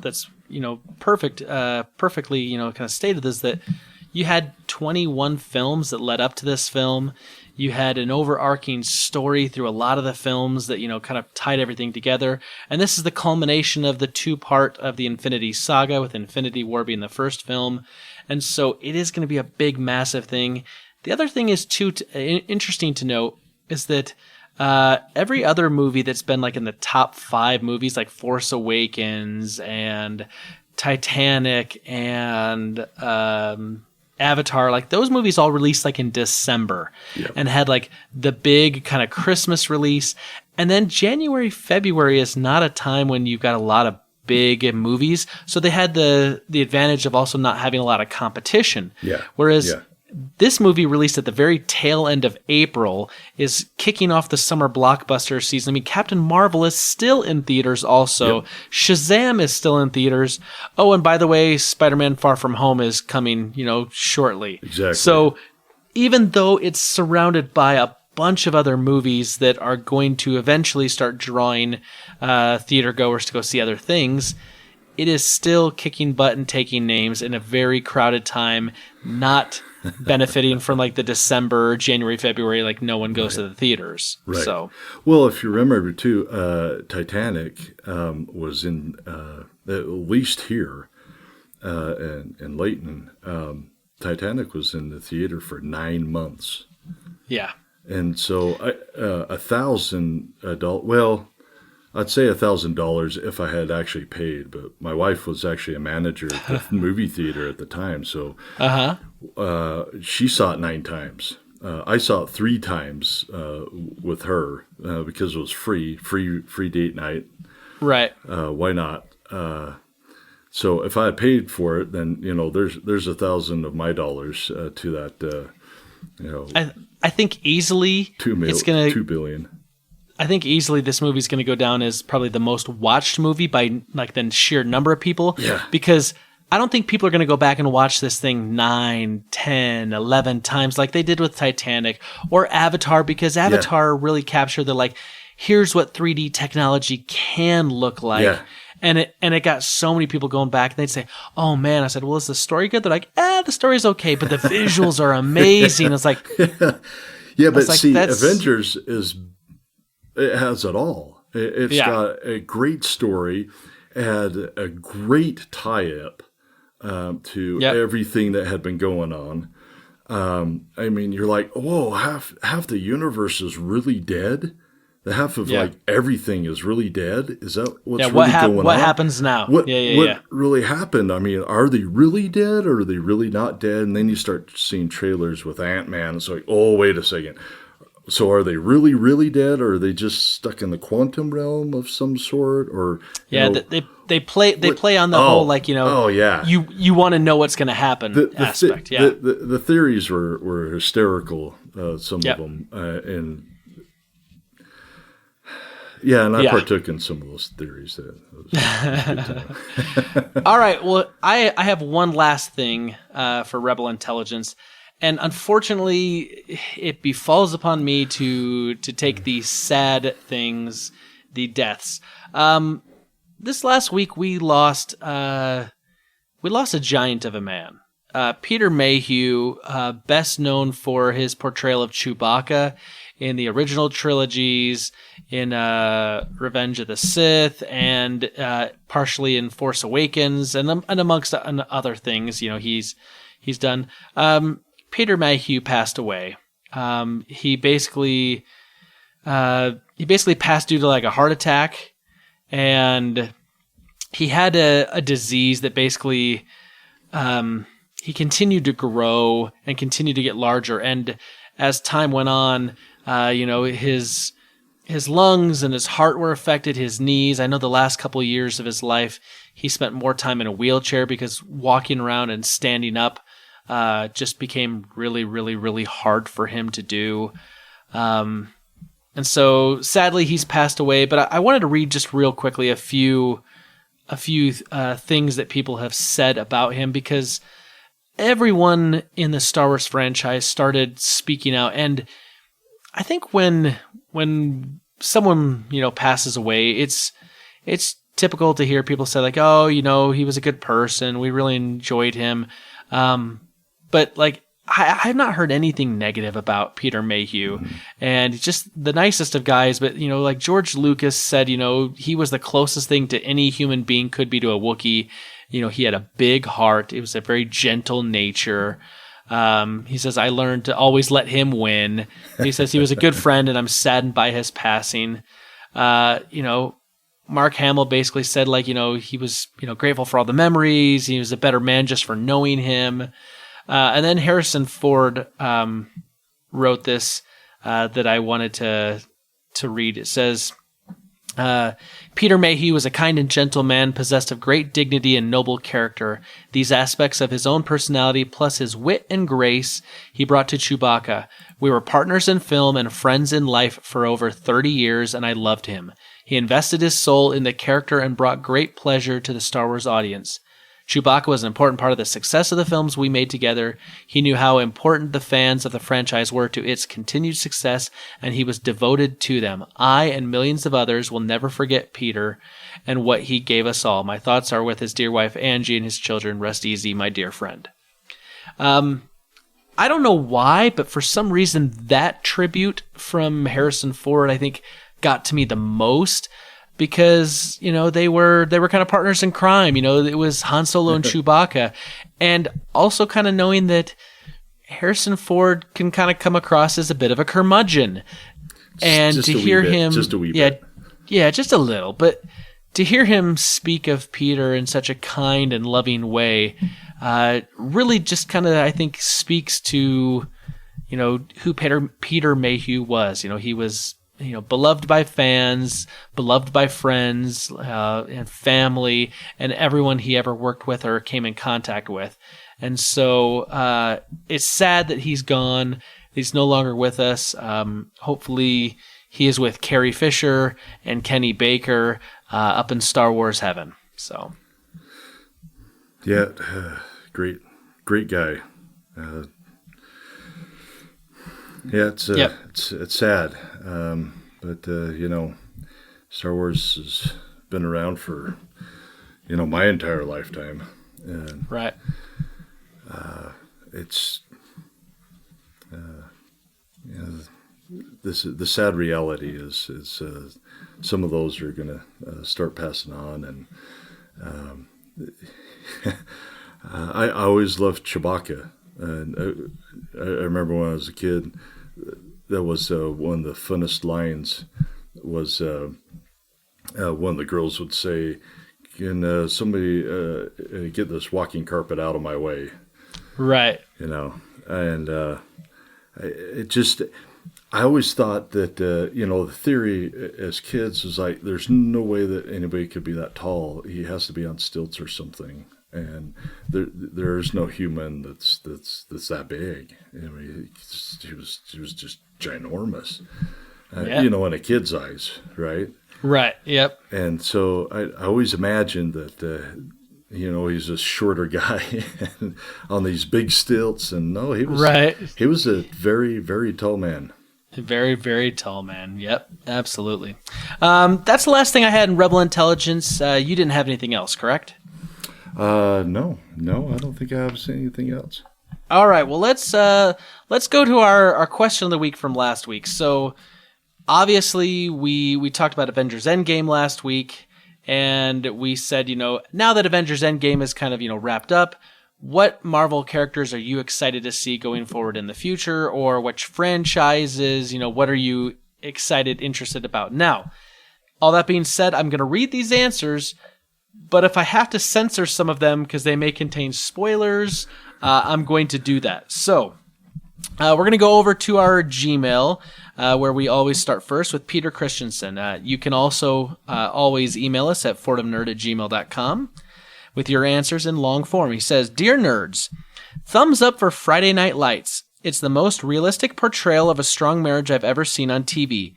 perfectly kind of stated, is that you had 21 films that led up to this film. You had an overarching story through a lot of the films that, kind of tied everything together. And this is the culmination of the two-part of the Infinity Saga, with Infinity War being the first film. And so it is going to be a big, massive thing. The other thing is, too, interesting to note, is that every other movie that's been like in the top 5 movies, like Force Awakens and Titanic and Avatar, like those movies all released like in December and had like the big kind of Christmas release. And then January, February is not a time when you've got a lot of big movies. So they had the advantage of also not having a lot of competition. Whereas this movie, released at the very tail end of April, is kicking off the summer blockbuster season. I mean, Captain Marvel is still in theaters also. Shazam is still in theaters. Oh, and by the way, Spider-Man Far From Home is coming, shortly. Exactly. So even though it's surrounded by a bunch of other movies that are going to eventually start drawing theater goers to go see other things, it is still kicking butt and taking names in a very crowded time, not benefiting from like the December, January, February, like no one goes to the theaters. Right. So, well, if you remember too, Titanic was in at least here in Layton. Titanic was in the theater for 9 months. Yeah. And so $1,000. Well, I'd say $1,000 if I had actually paid, but my wife was actually a manager at the movie theater at the time, so she saw it 9 times. I saw it 3 times with her because it was free date night. Right. Why not? So if I had paid for it, then there's $1,000 of my dollars to that. I think easily $2 billion. I think easily this movie's going to go down as probably the most watched movie by like the sheer number of people. Yeah. Because I don't think people are going to go back and watch this thing 9, 10, 11 times like they did with Titanic or Avatar, because Avatar really captured the here's what 3D technology can look like. Yeah. And it got so many people going back, and they'd say, "Oh man!" I said, "Well, is the story good?" They're like, the story's okay, but the visuals are amazing. It's like, yeah, but see, Avengers it has it all. It's got a great story, had a great tie-up to everything that had been going on. I mean, you're like, whoa, half the universe is really dead. The half of everything is really dead. Is that what's really going on? What happens now? What really happened? I mean, are they really dead or are they really not dead? And then you start seeing trailers with Ant-Man. It's like, oh, wait a second. So are they really, really dead, or are they just stuck in the quantum realm of some sort? Or they play on the whole you want to know what's going to happen aspect. The theories were hysterical. Some of them and. Yeah, and I partook in some of those theories. All right. Well, I have one last thing for Rebel Intelligence, And unfortunately, it befalls upon me to take these sad things, the deaths. This last week we lost a giant of a man. Peter Mayhew, best known for his portrayal of Chewbacca in the original trilogies, in Revenge of the Sith, and partially in Force Awakens, and amongst other things, he's done. Peter Mayhew passed away. He basically passed due to like a heart attack, and he had a disease that basically he continued to grow and continued to get larger. And as time went on, his lungs and his heart were affected, his knees. I know the last couple of years of his life, he spent more time in a wheelchair because walking around and standing up just became really, really, really hard for him to do. And so sadly he's passed away, but I wanted to read just real quickly a few things that people have said about him, because everyone in the Star Wars franchise started speaking out. And I think when someone, passes away, it's typical to hear people say like, oh, he was a good person, we really enjoyed him. But like, I have not heard anything negative about Peter Mayhew, and he's just the nicest of guys. But, like George Lucas said, he was the closest thing to any human being could be to a Wookiee. He had a big heart. It was a very gentle nature. He says, I learned to always let him win. He says he was a good friend, and I'm saddened by his passing. Mark Hamill basically said, like, he was, grateful for all the memories. He was a better man just for knowing him. And then Harrison Ford wrote this that I wanted to read. It says, Peter Mayhew was a kind and gentle man, possessed of great dignity and noble character. These aspects of his own personality, plus his wit and grace, he brought to Chewbacca. We were partners in film and friends in life for over 30 years, and I loved him. He invested his soul in the character and brought great pleasure to the Star Wars audience. Chewbacca was an important part of the success of the films we made together. He knew how important the fans of the franchise were to its continued success, and he was devoted to them. I and millions of others will never forget Peter and what he gave us all. My thoughts are with his dear wife Angie and his children. Rest easy, my dear friend. I don't know why, but for some reason that tribute from Harrison Ford, I think, got to me the most. Because, they were kind of partners in crime. It was Han Solo and Chewbacca. And also kind of knowing that Harrison Ford can kind of come across as a bit of a curmudgeon. And just to hear him... Just a wee bit. Yeah, just a little. But to hear him speak of Peter in such a kind and loving way really just kind of, I think, speaks to, who Peter Mayhew was. He was... beloved by fans, beloved by friends and family, and everyone he ever worked with or came in contact with. And so it's sad that he's gone. He's no longer with us. Hopefully he is with Carrie Fisher and Kenny Baker up in Star Wars heaven. So, yeah, great guy. Yeah, it's sad, but Star Wars has been around for my entire lifetime, and right. It's the sad reality is some of those are going to start passing on, and I always loved Chewbacca. And I remember when I was a kid, that was one of the funnest lines. Was one of the girls would say, "Can somebody get this walking carpet out of my way?" Right. And I always thought that the theory as kids was like, there's no way that anybody could be that tall. He has to be on stilts or something. And there's no human that's that big. He was just ginormous, in a kid's eyes, right? Right. Yep. And so I always imagined that, he's a shorter guy and on these big stilts. And no, right. He was a very, very tall man. Very, very tall man. Yep, absolutely. That's the last thing I had in Rebel Intelligence. You didn't have anything else, correct? No, I don't think I have seen anything else. All right, well, let's go to our question of the week from last week. So, obviously, we talked about Avengers Endgame last week, and we said, now that Avengers Endgame is kind of, wrapped up, what Marvel characters are you excited to see going forward in the future, or which franchises, what are you interested about? Now, all that being said, I'm going to read these answers, but if I have to censor some of them because they may contain spoilers, I'm going to do that. So, we're going to go over to our Gmail, where we always start first with Peter Christensen. You can also always email us at fordofnerd@gmail.com with your answers in long form. He says, Dear Nerds, thumbs up for Friday Night Lights. It's the most realistic portrayal of a strong marriage I've ever seen on TV.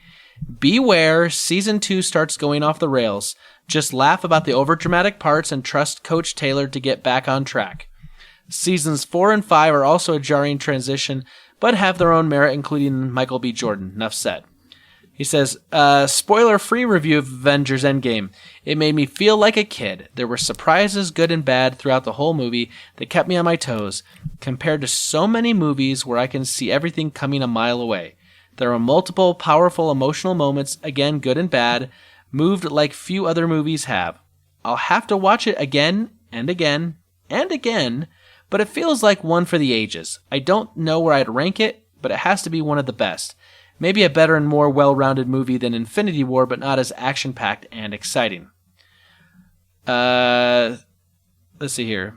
Beware, Season 2 starts going off the rails. Just laugh about the overdramatic parts and trust Coach Taylor to get back on track. Seasons 4 and 5 are also a jarring transition, but have their own merit, including Michael B. Jordan. Enough said. He says, spoiler-free review of Avengers Endgame. It made me feel like a kid. There were surprises, good and bad, throughout the whole movie that kept me on my toes, compared to so many movies where I can see everything coming a mile away. There are multiple, powerful, emotional moments, again, good and bad, moved like few other movies have. I'll have to watch it again and again and again, but it feels like one for the ages. I don't know where I'd rank it, but it has to be one of the best. Maybe a better and more well-rounded movie than Infinity War, but not as action-packed and exciting. Let's see here.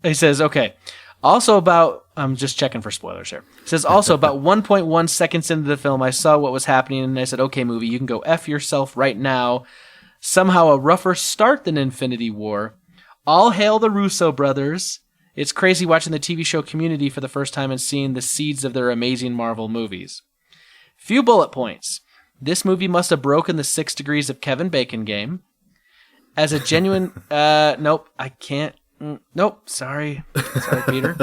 He says, okay. Also about, I'm just checking for spoilers here. He says, also about 1.1 seconds into the film, I saw what was happening, and I said, okay, movie, you can go F yourself right now. Somehow a rougher start than Infinity War. All hail the Russo brothers. It's crazy watching the TV show Community for the first time and seeing the seeds of their amazing Marvel movies. Few bullet points. This movie must have broken the 6 Degrees of Kevin Bacon game. As a genuine... nope, I can't... Nope, sorry. Sorry, Peter.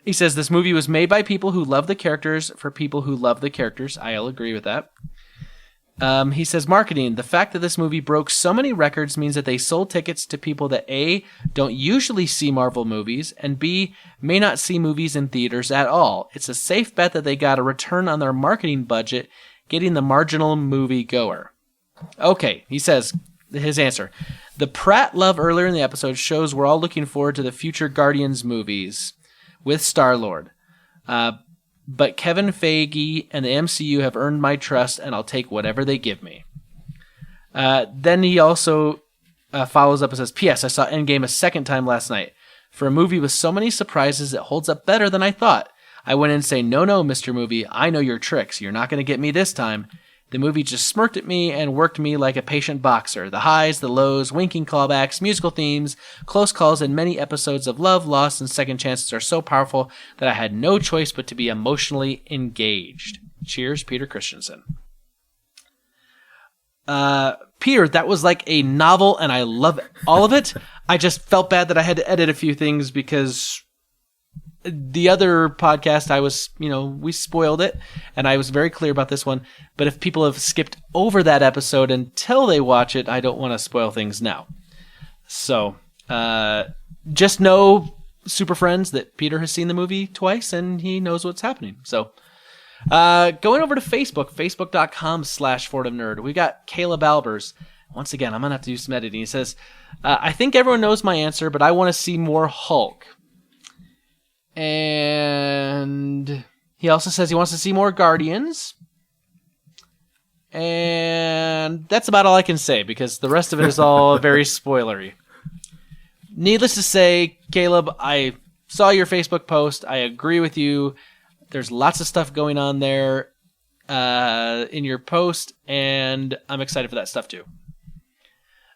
He says, this movie was made by people who love the characters for people who love the characters. I'll agree with that. He says, marketing. The fact that this movie broke so many records means that they sold tickets to people that A, don't usually see Marvel movies, and B, may not see movies in theaters at all. It's a safe bet that they got a return on their marketing budget, getting the marginal movie goer. Okay, he says, his answer. The Pratt love earlier in the episode shows we're all looking forward to the future Guardians movies with Star-Lord. But Kevin Feige and the MCU have earned my trust, and I'll take whatever they give me. Then he also follows up and says, P.S. I saw Endgame a second time last night. For a movie with so many surprises, it holds up better than I thought. I went in and say, no, Mr. Movie, I know your tricks. You're not going to get me this time. The movie just smirked at me and worked me like a patient boxer. The highs, the lows, winking callbacks, musical themes, close calls, and many episodes of love, loss, and second chances are so powerful that I had no choice but to be emotionally engaged. Cheers, Peter Christensen. Peter, that was like a novel, and I love all of it. I just felt bad that I had to edit a few things because the other podcast, we spoiled it, and I was very clear about this one. But if people have skipped over that episode until they watch it, I don't want to spoil things now. So, just know, super friends, that Peter has seen the movie twice, and he knows what's happening. So, going over to Facebook, facebook.com/FordofNerd, we got Caleb Albers. Once again, I'm going to have to do some editing. He says, I think everyone knows my answer, but I want to see more Hulk. And he also says he wants to see more Guardians. And that's about all I can say, because the rest of it is all very spoilery. Needless to say, Caleb, I saw your Facebook post. I agree with you. There's lots of stuff going on there in your post, and I'm excited for that stuff too.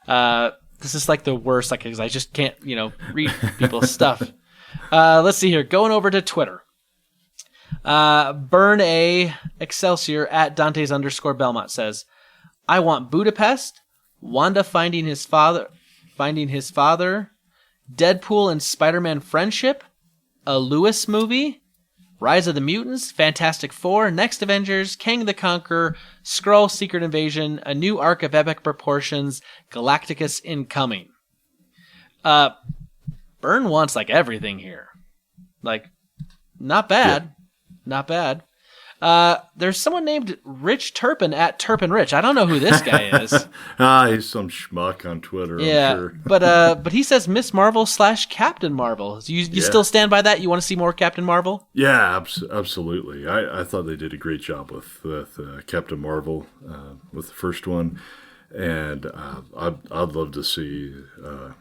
This is like the worst, because I just can't, read people's stuff. Let's see here. Going over to Twitter. Burn A Excelsior at Dante's _Belmont says, I want Budapest, Wanda finding his father, Deadpool and Spider-Man friendship, a Lewis movie, Rise of the Mutants, Fantastic Four, Next Avengers, Kang the Conqueror, Skrull Secret Invasion, a new arc of epic proportions, Galacticus incoming. Byrne wants like everything here. Like, not bad. Yeah. Not bad. There's someone named Rich Turpin at Turpin Rich. I don't know who this guy is. He's some schmuck on Twitter. Yeah, I'm sure. but he says Miss Marvel / Captain Marvel. You still stand by that? You want to see more Captain Marvel? Yeah, absolutely. I thought they did a great job with Captain Marvel with the first one, and I'd love to see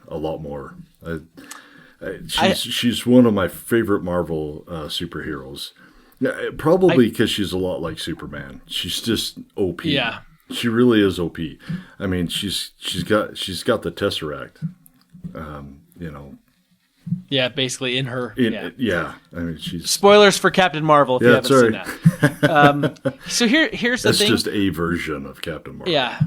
a lot more. She's one of my favorite Marvel superheroes. Yeah, probably because she's a lot like Superman. She's just OP. Yeah, she really is OP. I mean, she's got the Tesseract. Yeah, basically in her. Yeah. I mean, she's spoilers for Captain Marvel if you haven't seen that. So here's the thing. That's just a version of Captain Marvel. Yeah.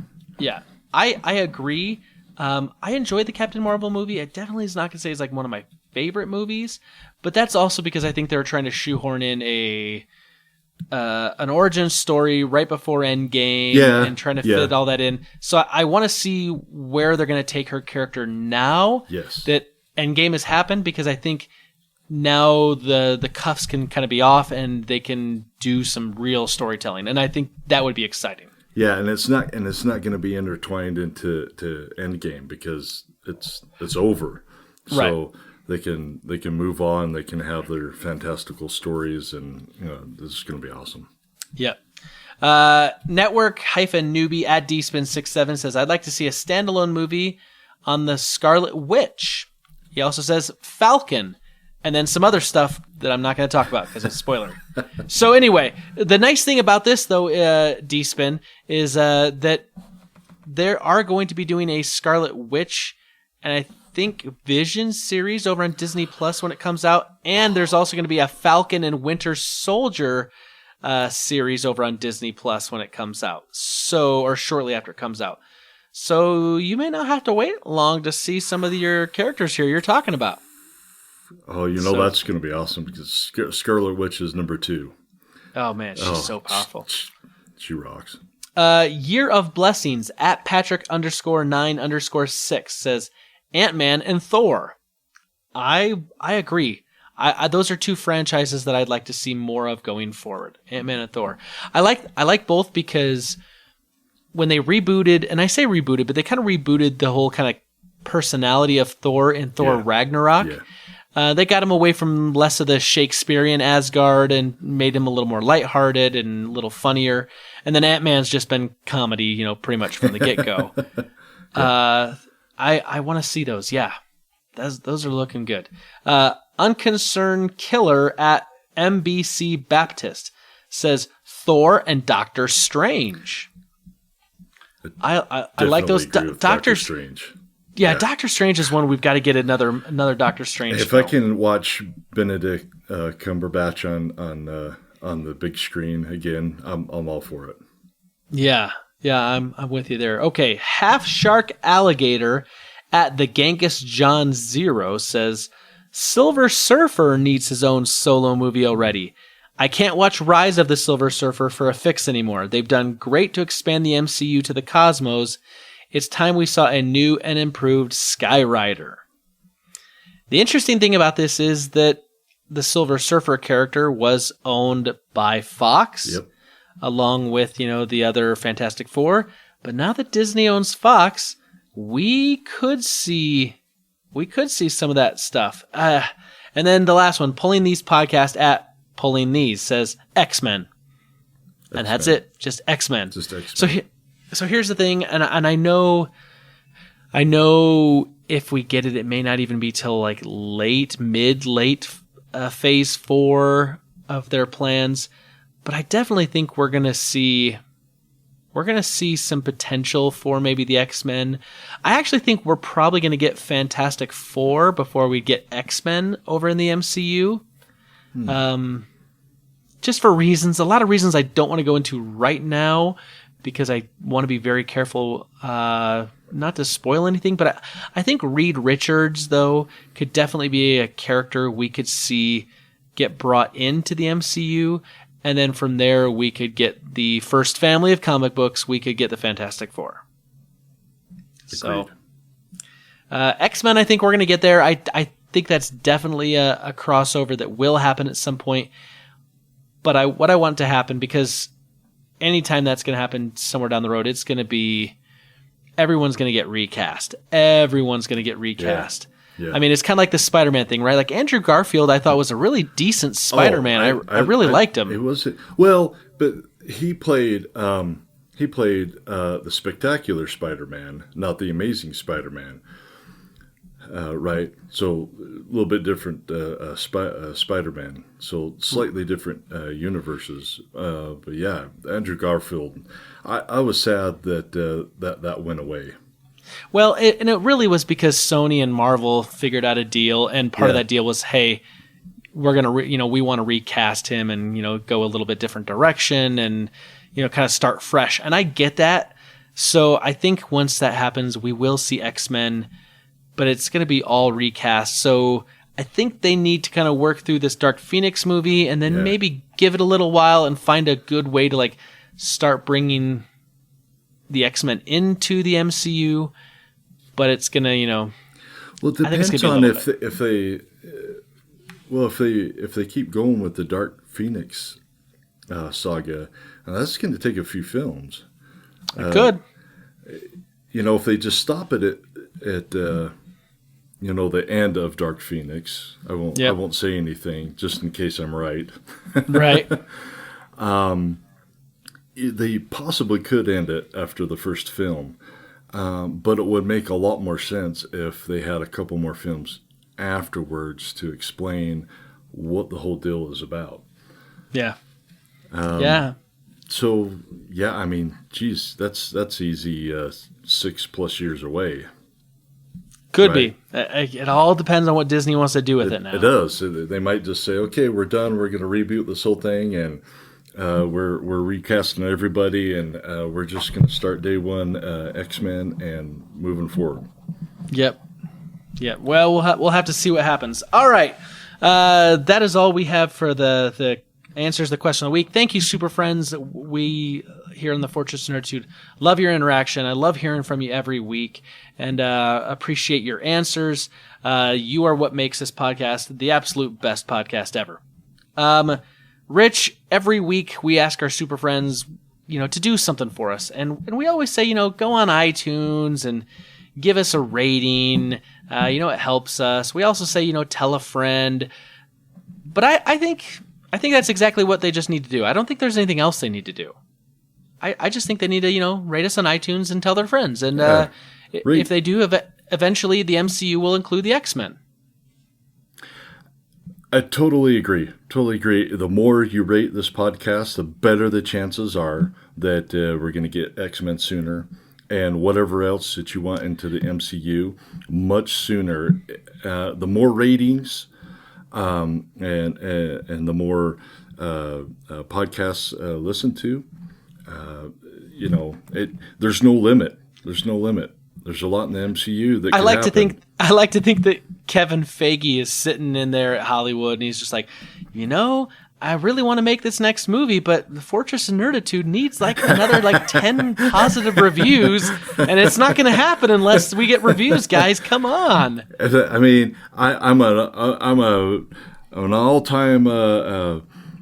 I agree. I enjoyed the Captain Marvel movie. It definitely is not going to say it's like one of my favorite movies, but that's also because I think they were trying to shoehorn in an origin story right before Endgame and trying to fit all that in. So I want to see where they're going to take her character now that Endgame has happened, because I think now the cuffs can kind of be off and they can do some real storytelling, and I think that would be exciting. Yeah, and it's not going to be intertwined into Endgame because it's over. So they can move on. They can have their fantastical stories, and this is going to be awesome. Yeah. Network-newbie at dspin67 says, I'd like to see a standalone movie on the Scarlet Witch. He also says Falcon, and then some other stuff that I'm not going to talk about because it's a spoiler. So anyway, the nice thing about this, though, D-Spin, is that they are going to be doing a Scarlet Witch, and I think Vision series over on Disney Plus when it comes out, and there's also going to be a Falcon and Winter Soldier series over on Disney Plus when it comes out, or shortly after it comes out. So you may not have to wait long to see some of your characters here you're talking about. Oh, that's going to be awesome because Scarlet Witch is number 2. Oh, man, she's so powerful. She rocks. Year of Blessings at Patrick_9_6 says Ant-Man and Thor. I agree. Those are two franchises that I'd like to see more of going forward. Ant-Man and Thor. I like both because when they rebooted, and I say rebooted, but they kind of rebooted the whole kind of personality of Thor in Thor Ragnarok. Yeah. They got him away from less of the Shakespearean Asgard and made him a little more lighthearted and a little funnier. And then Ant-Man's just been comedy, pretty much from the get-go. I want to see those. Yeah, those are looking good. Unconcerned Killer at MBC Baptist says Thor and Doctor Strange. I like those. Doctor Strange. Yeah, Doctor Strange is one we've got to get another Doctor Strange. If film. I can watch Benedict Cumberbatch on the big screen again, I'm all for it. Yeah, I'm with you there. Okay, Half Shark Alligator at the Genghis John 0 says Silver Surfer needs his own solo movie already. I can't watch Rise of the Silver Surfer for a fix anymore. They've done great to expand the MCU to the cosmos. It's time we saw a new and improved Skyrider. The interesting thing about this is that the Silver Surfer character was owned by Fox, along with, the other Fantastic Four. But now that Disney owns Fox, we could see some of that stuff. And then the last one, Pulling These podcast at Pulling These says X-Men. And that's it. Just X-Men. Just X-Men. So here's the thing, and I know if we get it, it may not even be till like late phase 4 of their plans, but I definitely think we're gonna see some potential for maybe the X-Men. I actually think we're probably gonna get Fantastic Four before we get X-Men over in the MCU. just for reasons, a lot of reasons I don't want to go into right now, because I want to be very careful not to spoil anything. But I think Reed Richards, though, could definitely be a character we could see get brought into the MCU. And then from there, we could get the first family of comic books. We could get the Fantastic Four. Agreed. So, X-Men, I think we're going to get there. I think that's definitely a crossover that will happen at some point. But what I want to happen, because anytime that's going to happen somewhere down the road, it's going to be everyone's going to get recast. Everyone's going to get recast. Yeah. I mean, it's kind of like the Spider-Man thing, right? Like Andrew Garfield, I thought was a really decent Spider-Man. I really liked him. It was well, but he played the Spectacular Spider-Man, not the Amazing Spider-Man. Right, so a little bit different Spider-Man, so slightly different universes. But yeah, Andrew Garfield, I was sad that went away. Well, it really was because Sony and Marvel figured out a deal, and part of that deal was, hey, we're gonna we want to recast him and go a little bit different direction and kind of start fresh. And I get that. So I think once that happens, we will see X-Men. But it's going to be all recast. So I think they need to kind of work through this Dark Phoenix movie and then maybe give it a little while and find a good way to start bringing the X-Men into the MCU. But it's going to, well, it depends on if they keep going with the Dark Phoenix saga, that's going to take a few films. It could. If they just stop it at the end of Dark Phoenix. I won't say anything just in case I'm right. Right. They possibly could end it after the first film, but it would make a lot more sense if they had a couple more films afterwards to explain what the whole deal is about. Yeah. So yeah, I mean, geez, that's easy 6+ years away. Could be. It all depends on what Disney wants to do with it now. It does. They might just say, okay, we're done. We're going to reboot this whole thing, and we're recasting everybody, and we're just going to start day one X-Men and moving forward. Yep. Well, we'll have to see what happens. All right. That is all we have for the answers the question of the week. Thank you, super friends. We here in the Fortress of Nerditude love your interaction. I love hearing from you every week and appreciate your answers. You are what makes this podcast the absolute best podcast ever. Rich, every week we ask our super friends, to do something for us. And we always say, go on iTunes and give us a rating. It helps us. We also say, tell a friend. But I think that's exactly what they just need to do. I don't think there's anything else they need to do. I just think they need to, rate us on iTunes and tell their friends. And if they do, eventually the MCU will include the X-Men. I totally agree. The more you rate this podcast, the better the chances are that we're going to get X-Men sooner. And whatever else that you want into the MCU much sooner. The more ratings and the more podcasts listened to, there's no limit. There's a lot in the MCU that I like to think that Kevin Feige is sitting in there at Hollywood and he's just like, I really want to make this next movie, but the Fortress of Nerditude needs another 10 positive reviews, and it's not going to happen unless we get reviews, guys. Come on. I mean, I'm an all-time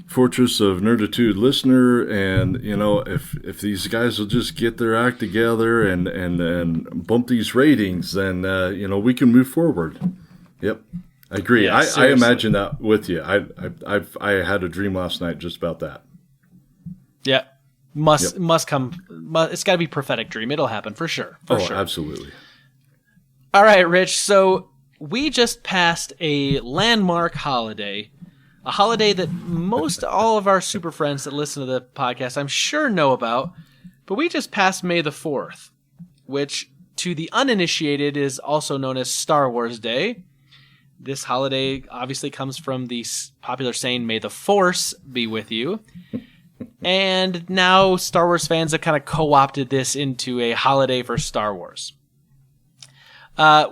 Fortress of Nerditude listener, and if these guys will just get their act together and bump these ratings, then we can move forward. Yep. I agree. Yeah, I imagine that with you. I had a dream last night just about that. Yeah, must come. It's got to be prophetic dream. It'll happen for sure. For sure. Absolutely. All right, Rich. So we just passed a landmark holiday, a holiday that most all of our super friends that listen to the podcast, I'm sure, know about. But we just passed May the 4th, which to the uninitiated is also known as Star Wars Day. This holiday obviously comes from the popular saying, "May the Force be with you." And now Star Wars fans have kind of co-opted this into a holiday for Star Wars.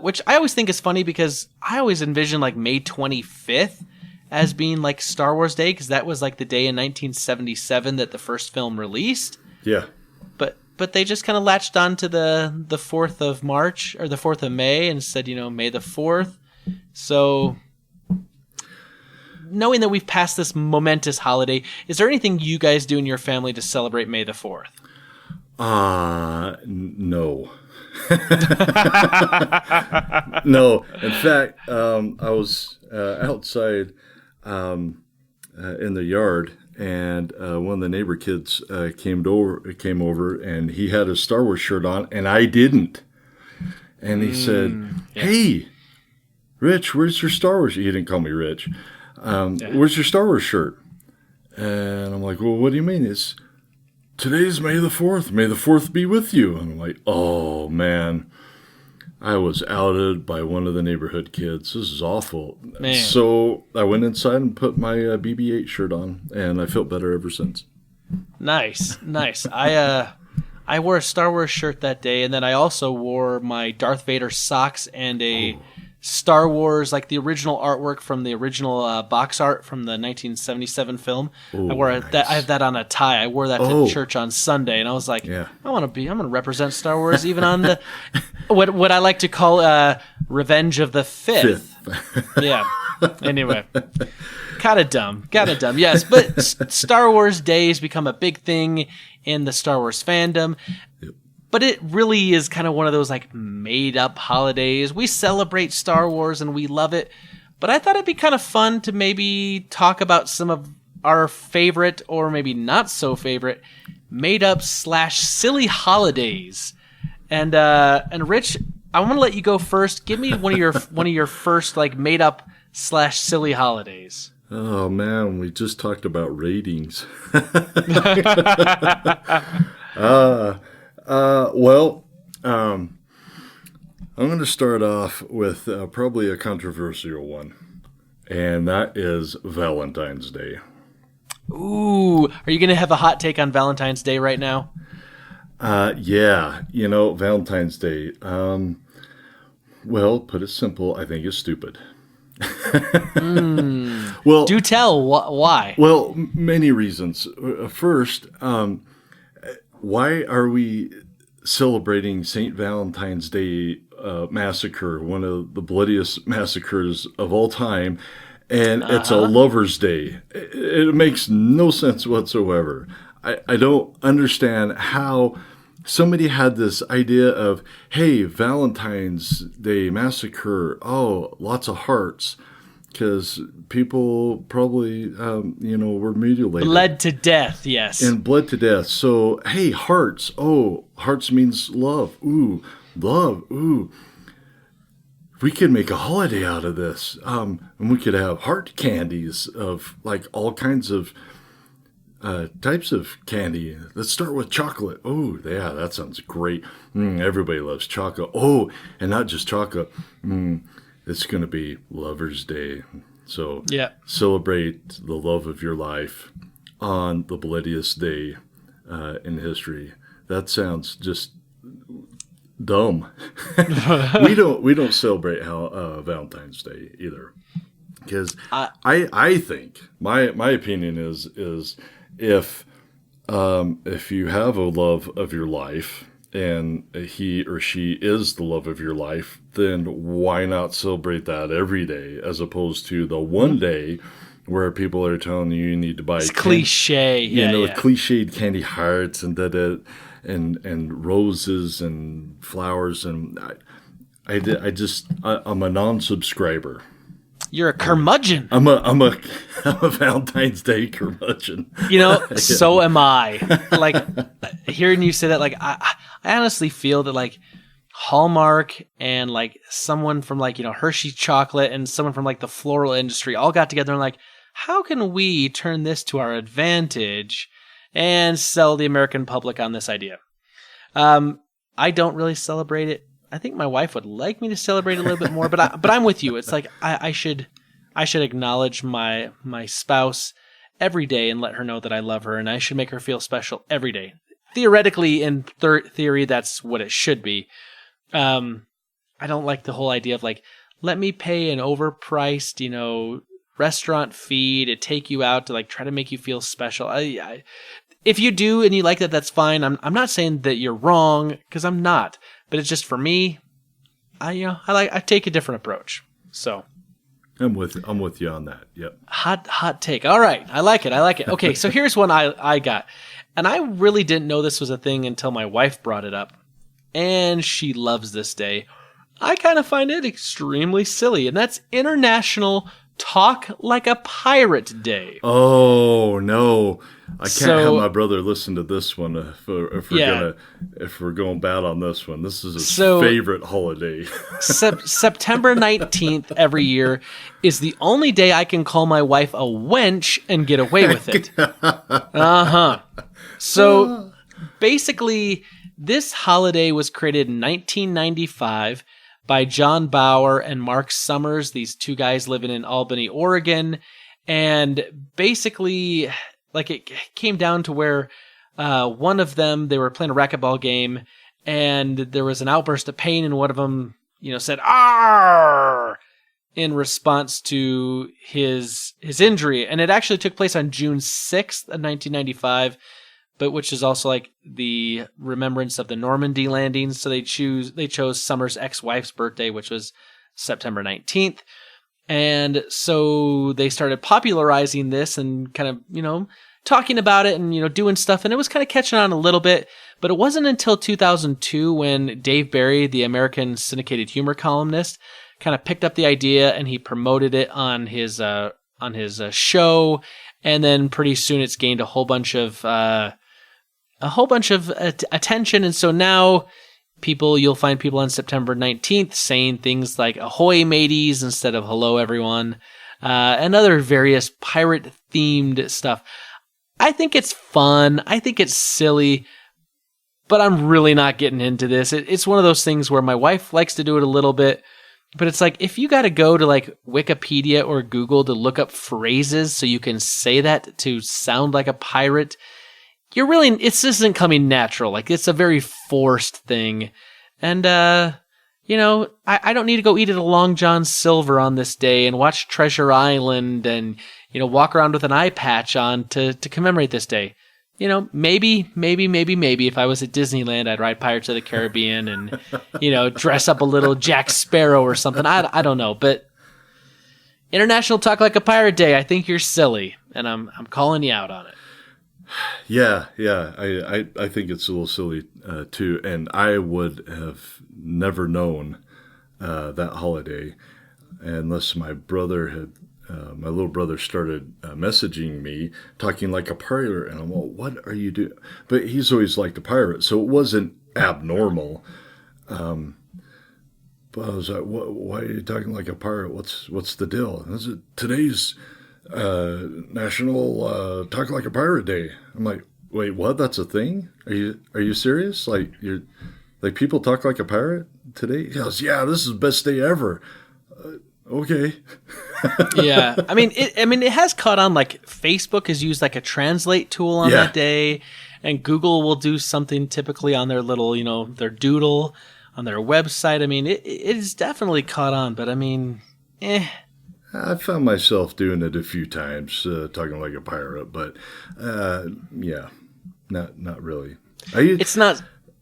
Which I always think is funny because I always envision like May 25th as being like Star Wars Day, because that was like the day in 1977 that the first film released. Yeah. But they just kind of latched on to the 4th of March or the 4th of May and said, May the 4th. So knowing that we've passed this momentous holiday, is there anything you guys do in your family to celebrate May the 4th? No. No. In fact, I was outside in the yard, and one of the neighbor kids came over, and he had a Star Wars shirt on, and I didn't. And he said, "Hey, Rich, where's your Star Wars?" He didn't call me Rich. Where's your Star Wars shirt? And I'm like, "Well, what do you mean? It's today's May the 4th. May the 4th be with you." And I'm like, "Oh man, I was outed by one of the neighborhood kids. This is awful." Man. So I went inside and put my BB-8 shirt on, and I felt better ever since. Nice. I wore a Star Wars shirt that day, and then I also wore my Darth Vader socks and a Star Wars, like the original artwork from the original box art from the 1977 film. Ooh, I wore nice. that. I have that on a tie. I wore that to church on Sunday, and I was like, Yeah. I'm gonna represent Star Wars even on the what I like to call Revenge of the Fifth. Yeah. Anyway, kind of dumb. Yes, but Star Wars Day has become a big thing in the Star Wars fandom. Yep. But it really is kind of one of those like made up holidays. We celebrate Star Wars and we love it. But I thought it'd be kind of fun to maybe talk about some of our favorite or maybe not so favorite made up / silly holidays. And Rich, I want to let you go first. Give me one of your first like made up / silly holidays. Oh man, we just talked about ratings. I'm going to start off with probably a controversial one, and that is Valentine's Day. Ooh, are you going to have a hot take on Valentine's Day right now? Yeah, Valentine's Day. Well, put it simple, I think it's stupid. Well, do tell why. Well, many reasons. First, why are we celebrating St. Valentine's Day massacre, one of the bloodiest massacres of all time, and it's a lover's day? It makes no sense whatsoever. I don't understand how somebody had this idea of, hey, Valentine's Day massacre, lots of hearts, because people probably, were mutilated. Bled to death, yes. And bled to death. So, hey, hearts. Oh, hearts means love. Ooh, love. Ooh. We could make a holiday out of this. And we could have heart candies of like all kinds of types of candy. Let's start with chocolate. Oh, yeah, that sounds great. Everybody loves chocolate. Oh, and not just chocolate. It's going to be Lover's Day. So celebrate the love of your life on the bloodiest day in history. That sounds just dumb. We don't celebrate Valentine's Day either. Because I think my opinion is if you have a love of your life and he or she is the love of your life, then why not celebrate that every day as opposed to the one day where people are telling you need to buy cliche, cliched candy hearts and and roses and flowers, and I'm a non-subscriber. You're a curmudgeon. I'm a Valentine's Day curmudgeon. So am I. Like, hearing you say that, like, I honestly feel that, like, Hallmark and, like, someone from, like, Hershey chocolate and someone from, like, the floral industry all got together and, like, how can we turn this to our advantage and sell the American public on this idea? I don't really celebrate it. I think my wife would like me to celebrate a little bit more, but I'm with you. It's like I should acknowledge my spouse every day and let her know that I love her, and I should make her feel special every day. Theoretically, in theory, that's what it should be. I don't like the whole idea of like, let me pay an overpriced, restaurant fee to take you out to like try to make you feel special. If you do and you like that, that's fine. I'm not saying that you're wrong, because I'm not. But it's just for me, I take a different approach. So I'm with you on that. Yep. Hot take. All right. I like it. Okay, so here's one I got. And I really didn't know this was a thing until my wife brought it up. And she loves this day. I kind of find it extremely silly, and that's International Talk Like a Pirate Day. Oh no, I can't have my brother listen to this one if we're going bad on this one. This is his favorite holiday. September 19th every year is the only day I can call my wife a wench and get away with it. So basically, this holiday was created in 1995 by John Bauer and Mark Summers, these two guys living in Albany, Oregon. And basically, like, it came down to where one of them, they were playing a racquetball game, and there was an outburst of pain, and one of them, said, "Arr!" in response to his injury. And it actually took place on June 6th of 1995, but which is also like the remembrance of the Normandy landings. So they chose Summers' ex-wife's birthday, which was September 19th. And so they started popularizing this and kind of, talking about it and, doing stuff. And it was kind of catching on a little bit, but it wasn't until 2002 when Dave Barry, the American syndicated humor columnist, kind of picked up the idea and he promoted it on his show. And then pretty soon it's gained a whole bunch of attention. And so now you'll find people on September 19th saying things like "Ahoy, mateys" instead of "Hello, everyone," and other various pirate-themed stuff. I think it's fun. I think it's silly, but I'm really not getting into this. It's one of those things where my wife likes to do it a little bit, but it's like, if you got to go to like Wikipedia or Google to look up phrases so you can say that to sound like a pirate, it just isn't coming natural. Like, it's a very forced thing. And, I don't need to go eat at a Long John Silver on this day and watch Treasure Island and, walk around with an eye patch on to commemorate this day. Maybe if I was at Disneyland, I'd ride Pirates of the Caribbean and, dress up a little Jack Sparrow or something. I don't know. But International Talk Like a Pirate Day, I think you're silly, and I'm calling you out on it. Yeah. I think it's a little silly too, and I would have never known that holiday unless my little brother started messaging me, talking like a pirate, and I'm all, "What are you doing?" But he's always liked a pirate, so it wasn't abnormal. But I was like, "Why are you talking like a pirate? What's the deal?" And I said, "Today's National Talk Like a Pirate Day." I'm like, "Wait, what? That's a thing? Are you serious? Like, people talk like a pirate today?" He goes, "Yeah, this is the best day ever." Okay. Yeah, it has caught on. Like, Facebook has used like a translate tool on that day, and Google will do something typically on their little, their doodle on their website. It is definitely caught on, but I found myself doing it a few times, talking like a pirate, but not really.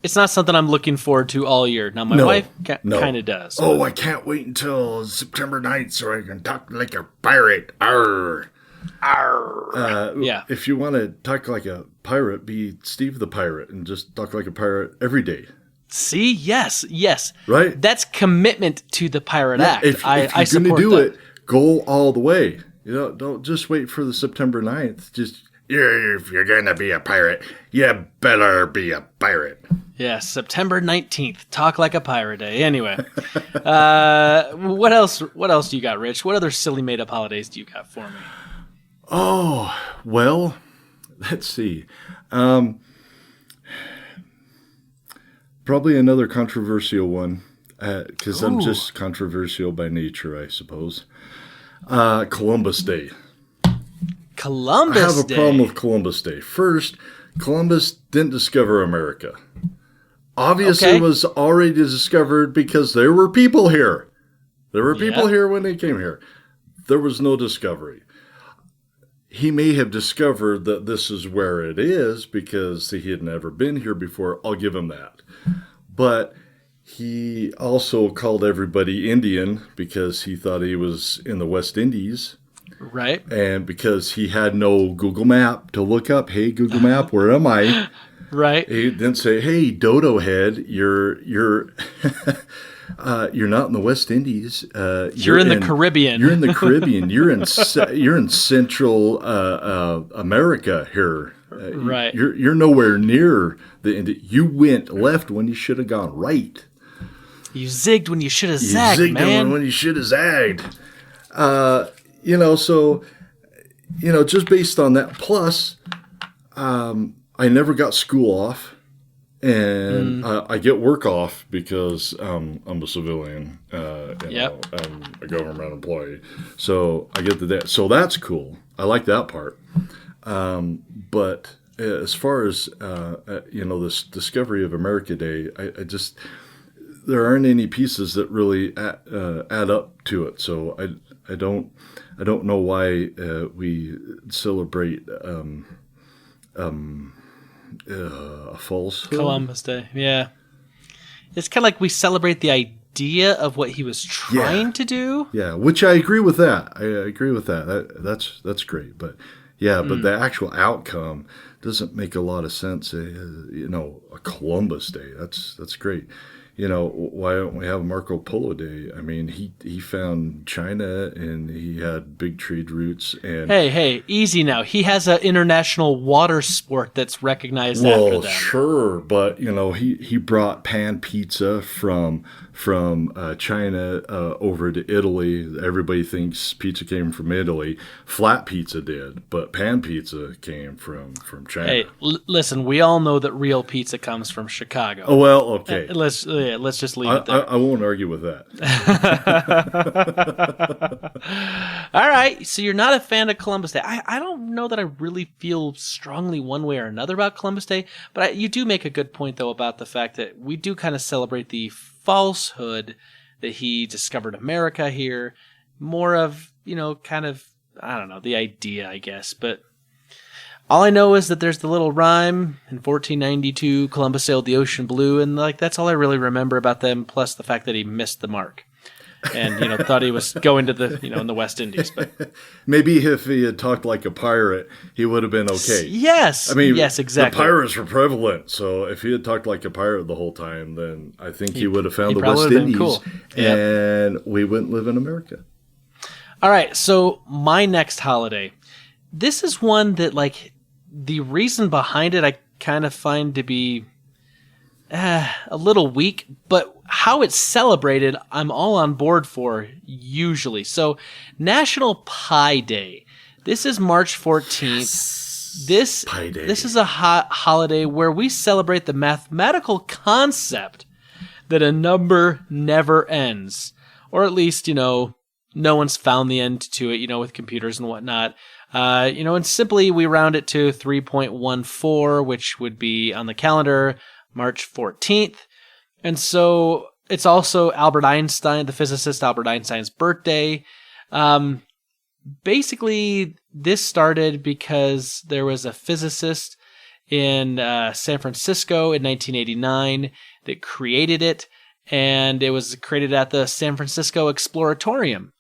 It's not something I'm looking forward to all year. Now, my wife kind of does. Oh, I can't wait until September 9th so I can talk like a pirate. Arr. Arr. Yeah. If you want to talk like a pirate, be Steve the Pirate and just talk like a pirate every day. See? Yes. Right? That's commitment to the Pirate Act. If I you're support going to do that. it, go all the way. Don't just wait for the September 9th. Just, if you're going to be a pirate, you better be a pirate. Yeah, September 19th. Talk like a pirate day. Anyway, what else do you got, Rich? What other silly made-up holidays do you got for me? Oh, well, let's see. Probably another controversial one. because I'm just controversial by nature, I suppose. Columbus Day. Columbus Day. I have a problem with Columbus Day. First, Columbus didn't discover America. Obviously, it was already discovered because there were people here. There were people here when they came here. There was no discovery. He may have discovered that this is where it is because he had never been here before. I'll give him that. But he also called everybody Indian because he thought he was in the West Indies. Right. And because he had no Google Map to look up, hey, Google Map, where am I? Right. He didn't say, hey, Dodo Head, you're not in the West Indies. You're in the Caribbean. You're in the Caribbean. You're in Central America here. Right. You're nowhere near the Indian. You went left when you should have gone right. You zigged when you should have zagged, you zigged man. when you should have zagged. Just based on that. Plus, I never got school off. And I get work off because I'm a civilian. I'm a government employee, so I get that. So that's cool. I like that part. But as far as this Discovery of America Day, I just there aren't any pieces that really add up to it. So I don't know why we celebrate. A falsehood. Columbus Day, yeah. It's kind of like we celebrate the idea of what he was trying to do. Yeah, which I agree with that. I agree with that. That's great. But but the actual outcome doesn't make a lot of sense. A Columbus Day. That's great. Why don't we have Marco Polo Day? I mean, he found China and he had big trade routes. And hey, easy now. He has an international water sport that's recognized after that. Well, sure, but he brought pan pizza from China over to Italy. Everybody thinks pizza came from Italy. Flat pizza did, but pan pizza came from China. Hey, listen, we all know that real pizza comes from Chicago. Oh well, okay. Let's just leave it there. I won't argue with that. All right, so you're not a fan of Columbus Day. I don't know that I really feel strongly one way or another about Columbus Day, but you do make a good point, though, about the fact that we do kind of celebrate the falsehood that he discovered America here. More of, kind of, I don't know, the idea, I guess, but all I know is that there's the little rhyme in 1492, Columbus sailed the ocean blue, and that's all I really remember about them, plus the fact that he missed the mark and, thought he was going to the, in the West Indies. But maybe if he had talked like a pirate, he would have been okay. Yes. I mean, yes, exactly. The pirates were prevalent, so if he had talked like a pirate the whole time, then I think he would have found the West Indies, cool. And we wouldn't live in America. All right, so my next holiday. This is one that, the reason behind it I kind of find to be a little weak, but how it's celebrated, I'm all on board for, usually. So, National Pie Day. This is March 14th. Yes. Pie Day. This is a holiday where we celebrate the mathematical concept that a number never ends. Or at least, no one's found the end to it, with computers and whatnot. And simply we round it to 3.14, which would be on the calendar March 14th. And so it's also Albert Einstein, the physicist Albert Einstein's birthday. Basically, this started because there was a physicist in San Francisco in 1989 that created it, and it was created at the San Francisco Exploratorium,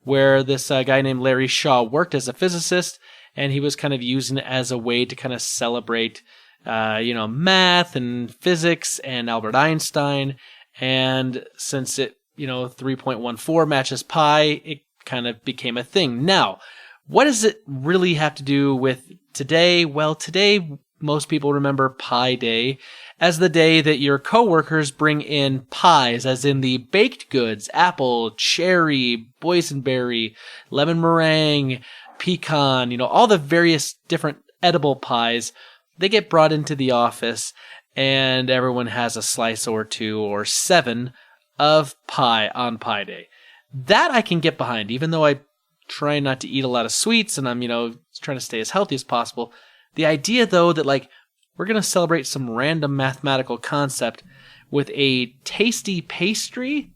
where this guy named Larry Shaw worked as a physicist, and he was kind of using it as a way to kind of celebrate, math and physics and Albert Einstein. And since it, 3.14 matches pi, it kind of became a thing. Now, what does it really have to do with today? Well, today, most people remember Pi Day as the day that your coworkers bring in pies, as in the baked goods, apple, cherry, boysenberry, lemon meringue, pecan, all the various different edible pies. They get brought into the office and everyone has a slice or two or 7 of pie on Pie Day. That I can get behind, even though I try not to eat a lot of sweets and I'm, trying to stay as healthy as possible. The idea, though, that like we're going to celebrate some random mathematical concept with a tasty pastry,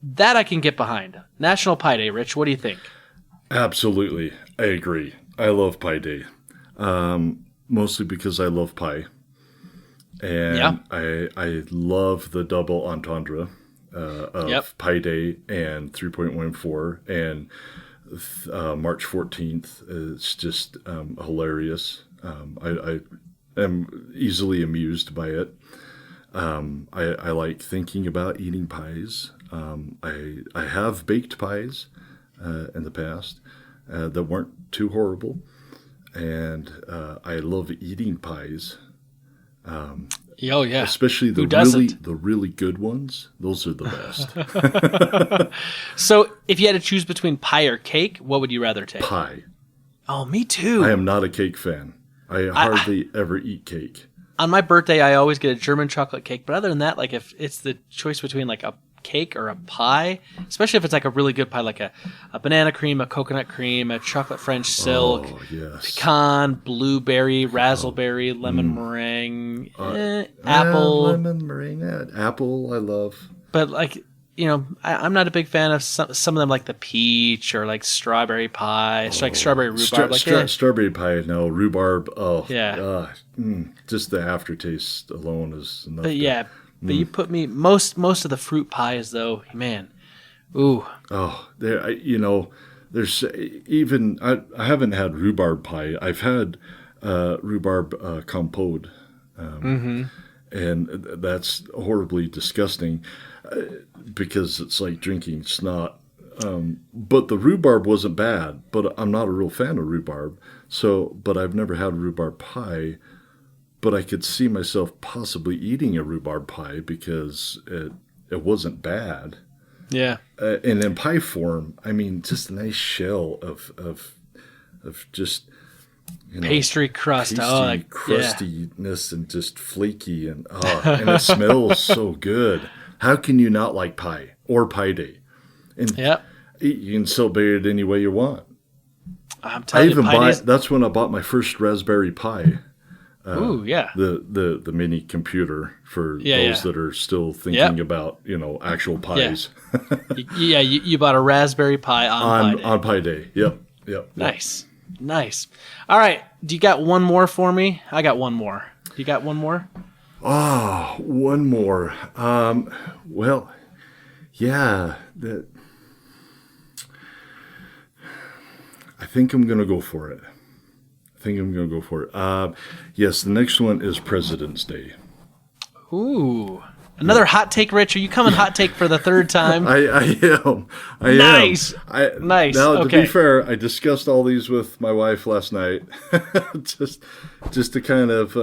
that I can get behind. National Pie Day, Rich, what do you think? Absolutely. I agree. I love Pie Day. Mostly because I love pie. And I love the double entendre of Pie Day and 3.14 and March 14th. It's just hilarious. I am easily amused by it. I like thinking about eating pies. I have baked pies in the past that weren't too horrible, and I love eating pies. Oh yeah, especially the really good ones. Those are the best. So, if you had to choose between pie or cake, what would you rather take? Pie. Oh, me too. I am not a cake fan. I hardly ever eat cake. On my birthday, I always get a German chocolate cake. But other than that, like if it's the choice between like a cake or a pie, especially if it's like a really good pie, like a banana cream, a coconut cream, a chocolate French silk, pecan, blueberry, raspberry, lemon meringue, apple. Lemon meringue, apple I love. But like, I'm not a big fan of some of them, like the peach or like strawberry pie, like strawberry rhubarb. Strawberry pie, no. Rhubarb, yeah. Just the aftertaste alone is enough. But but you put me, most of the fruit pies though, man, ooh. Oh, there's even, I haven't had rhubarb pie. I've had rhubarb compote. And that's horribly disgusting because it's like drinking snot. But the rhubarb wasn't bad, but I'm not a real fan of rhubarb. But I've never had rhubarb pie, but I could see myself possibly eating a rhubarb pie because it wasn't bad. Yeah. And in pie form, I mean, just a nice shell of just, pastry crust, crustiness and just flaky and it smells so good. How can you not like pie or Pie Day? And you can celebrate it any way you want. I'm telling you, that's when I bought my first Raspberry Pi. Ooh, yeah. The mini computer for those that are still thinking about, actual pies. Yeah, you bought a Raspberry Pi on Pie Day. Yep. Nice. All right. Do you got one more for me? I got one more. You got one more? Oh, one more. Well, yeah. I think I'm going to go for it. Yes, the next one is President's Day. Ooh. Another hot take, Rich. Are you coming hot take for the third time? I am. Nice. Nice. Now, to be fair, I discussed all these with my wife last night, just to kind of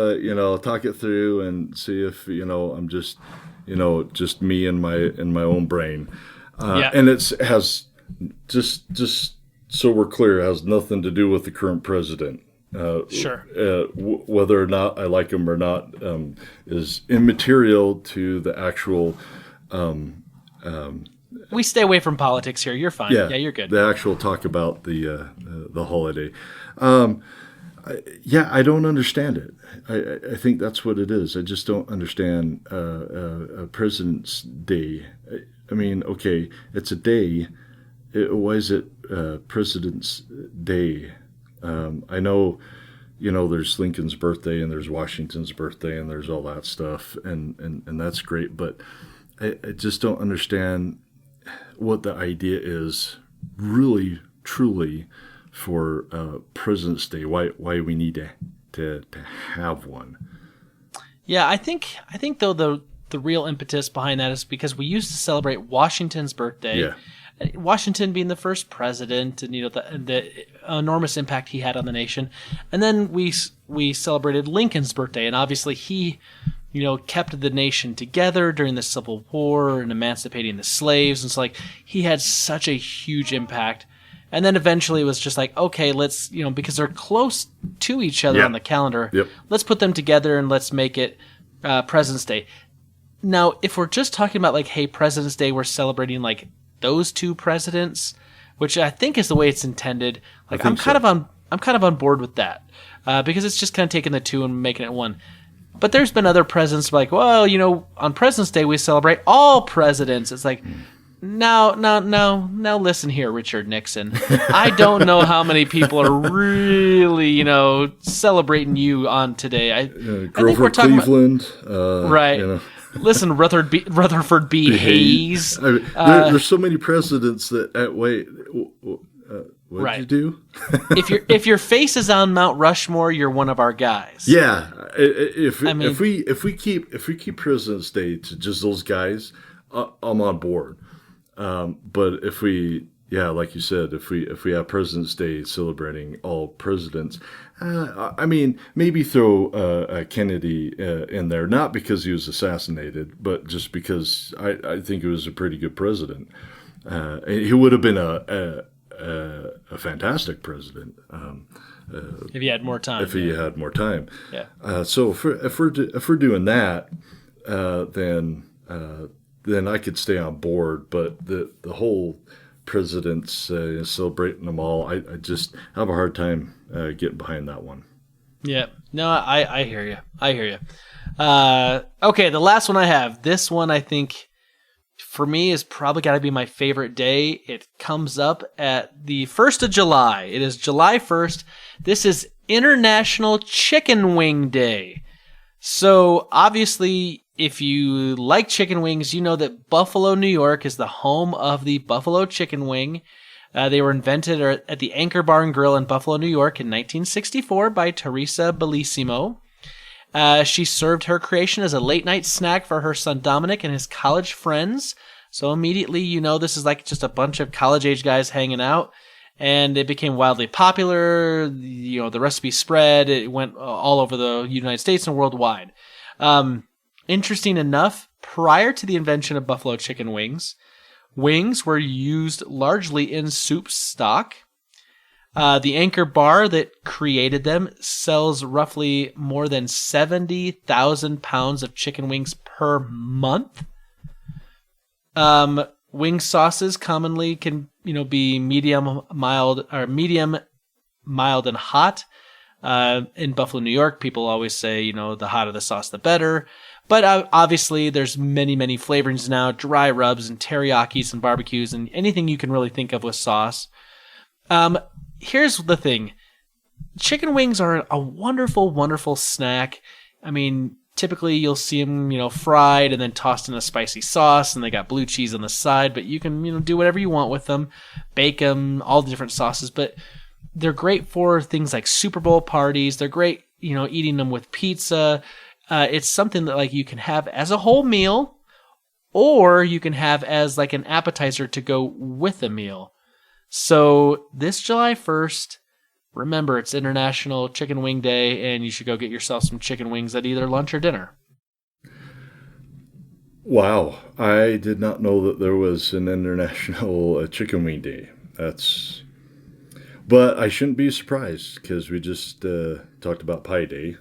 talk it through and see if I'm just just me in my own brain, and it has just so we're clear, it has nothing to do with the current president. Sure. Whether or not I like him or not is immaterial to the actual. We stay away from politics here. You're fine. Yeah, you're good. The actual talk about the holiday. I don't understand it. I think that's what it is. I just don't understand President's Day. I mean, okay, it's a day. Why is it President's Day? I know, there's Lincoln's birthday and there's Washington's birthday and there's all that stuff, and that's great, but I just don't understand what the idea is really, truly for President's Day. Why we need to have one. Yeah, I think though the real impetus behind that is because we used to celebrate Washington's birthday. Yeah. Washington being the first president, and the enormous impact he had on the nation, and then we celebrated Lincoln's birthday, and obviously he, kept the nation together during the Civil War and emancipating the slaves, and so like he had such a huge impact. And then eventually it was just like, okay, let's because they're close to each other on the calendar, let's put them together and let's make it President's Day. Now, if we're just talking about like, hey, President's Day, we're celebrating like those two presidents, which I think is the way it's intended. Like, I'm kind of on board with that because it's just kind of taking the two and making it one. But there's been other presidents like, well, on President's Day we celebrate all presidents. It's like, now, listen here, Richard Nixon. I don't know how many people are really, celebrating you on today. I think we're talking Cleveland, right. Listen, Rutherford B. Hayes. There's so many presidents that wait. What did you do? if your face is on Mount Rushmore, you're one of our guys. Yeah, if we keep President's Day to just those guys, I'm on board. But if we, like you said, if we have President's Day celebrating all presidents, maybe throw Kennedy in there, not because he was assassinated, but just because I think he was a pretty good president. He would have been a fantastic president if he had more time. If he had more time, yeah. So if we're doing that, then I could stay on board. But the whole presidents celebrating them all, I just have a hard time getting behind that one. Yeah, no, I hear you. Okay, the last one I have. This one I think, for me, is probably got to be my favorite day. It comes up at the 1st of July. It is July 1st. This is International Chicken Wing Day. So, obviously, if you like chicken wings, you know that Buffalo, New York is the home of the Buffalo Chicken Wing. They were invented at the Anchor Bar and Grill in Buffalo, New York in 1964 by Teresa Bellissimo. She served her creation as a late-night snack for her son Dominic and his college friends. So immediately, this is like just a bunch of college-age guys hanging out. And it became wildly popular. The recipe spread. It went all over the United States and worldwide. Interesting enough, prior to the invention of buffalo chicken wings were used largely in soup stock. The Anchor Bar that created them sells roughly more than 70,000 pounds of chicken wings per month. Wing sauces commonly can, be medium, mild, and hot. In Buffalo, New York, people always say, the hotter the sauce, the better. But obviously, there's many, many flavorings now, dry rubs and teriyakis and barbecues and anything you can really think of with sauce. Here's the thing. Chicken wings are a wonderful, wonderful snack. Typically you'll see them, fried and then tossed in a spicy sauce, and they got blue cheese on the side, but you can, do whatever you want with them. Bake them, all the different sauces, but they're great for things like Super Bowl parties. They're great, eating them with pizza. It's something that you can have as a whole meal, or you can have as an appetizer to go with a meal. So this July 1st, remember, it's International Chicken Wing Day, and you should go get yourself some chicken wings at either lunch or dinner. Wow. I did not know that there was an International Chicken Wing Day. But I shouldn't be surprised, because we just talked about Pie Day.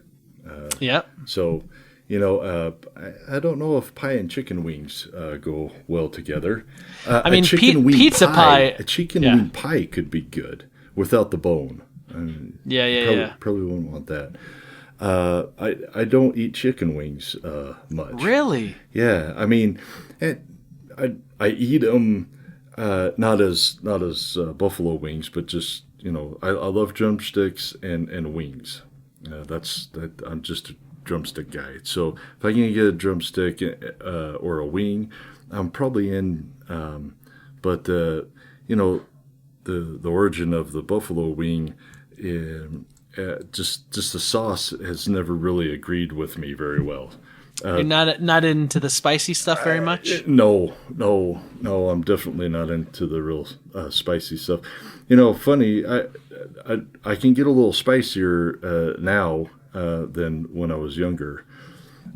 Yeah. So, I don't know if pie and chicken wings go well together. Pizza pie. A chicken wing pie could be good without the bone. Probably wouldn't want that. I don't eat chicken wings much. Really? Yeah. I eat them not as buffalo wings, but just I love drumsticks and wings. I'm just a drumstick guy. So if I can get a drumstick or a wing, I'm probably in. But the origin of the buffalo wing. Just the sauce has never really agreed with me very well. You're not into the spicy stuff very much? No, I'm definitely not into the real spicy stuff. Funny, I can get a little spicier now than when I was younger.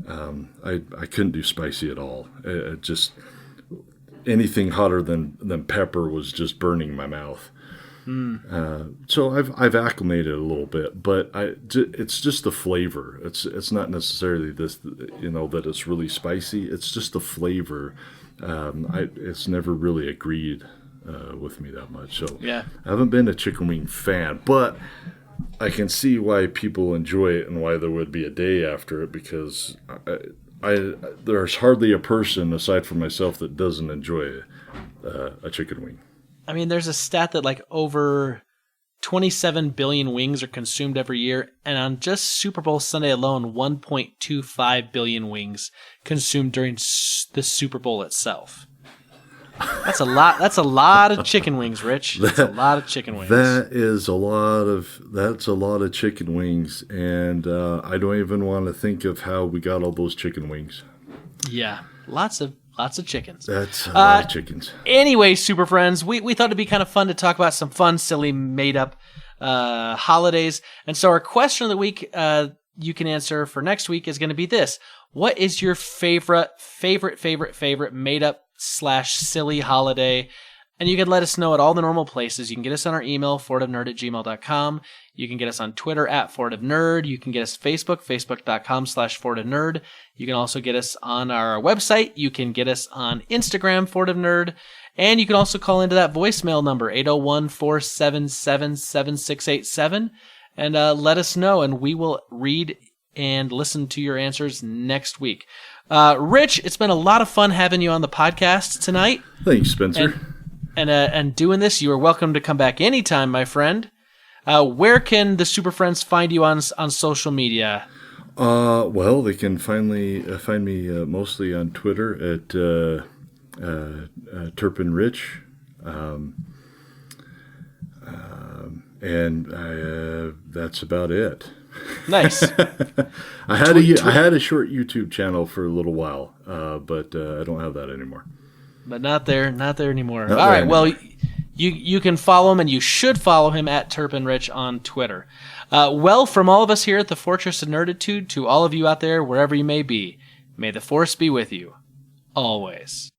I couldn't do spicy at all. Just anything hotter than pepper was just burning my mouth. So I've acclimated a little bit, but it's just the flavor. It's not necessarily this, that it's really spicy. It's just the flavor. It's never really agreed with me that much. So yeah, I haven't been a chicken wing fan, but I can see why people enjoy it and why there would be a day after it, because there's hardly a person aside from myself that doesn't enjoy a chicken wing. I mean, there's a stat that like over 27 billion wings are consumed every year, and on just Super Bowl Sunday alone, 1.25 billion wings consumed during the Super Bowl itself. That's a lot. That's a lot of chicken wings, Rich. That's a lot of chicken wings. That's a lot of chicken wings, and I don't even want to think of how we got all those chicken wings. Yeah, lots of chickens. That's a lot of chickens. Anyway, Super Friends, we thought it'd be kind of fun to talk about some fun, silly, made-up holidays. And so our question of the week you can answer for next week is going to be this. What is your favorite made-up / silly holiday? And you can let us know at all the normal places. You can get us on our email, forwardofnerd@gmail.com. You can get us on Twitter @forwardofnerd. You can get us Facebook, facebook.com/forwardofnerd. You can also get us on our website. You can get us on Instagram, forwardofnerd. And you can also call into that voicemail number, 801-477-7687. And let us know, and we will read and listen to your answers next week. Rich, it's been a lot of fun having you on the podcast tonight. Thanks, Spencer. And doing this. You are welcome to come back anytime, my friend. Where can the Super Friends find you on social media? Well, they can find me mostly on Twitter at Turpin Rich, and that's about it. Nice. I had a short YouTube channel for a little while, but I don't have that anymore. But not there anymore. All right, well, you can follow him, and you should follow him at Turpin Rich on Twitter. Well, from all of us here at the Fortress of Nerditude to all of you out there, wherever you may be, may the Force be with you, always.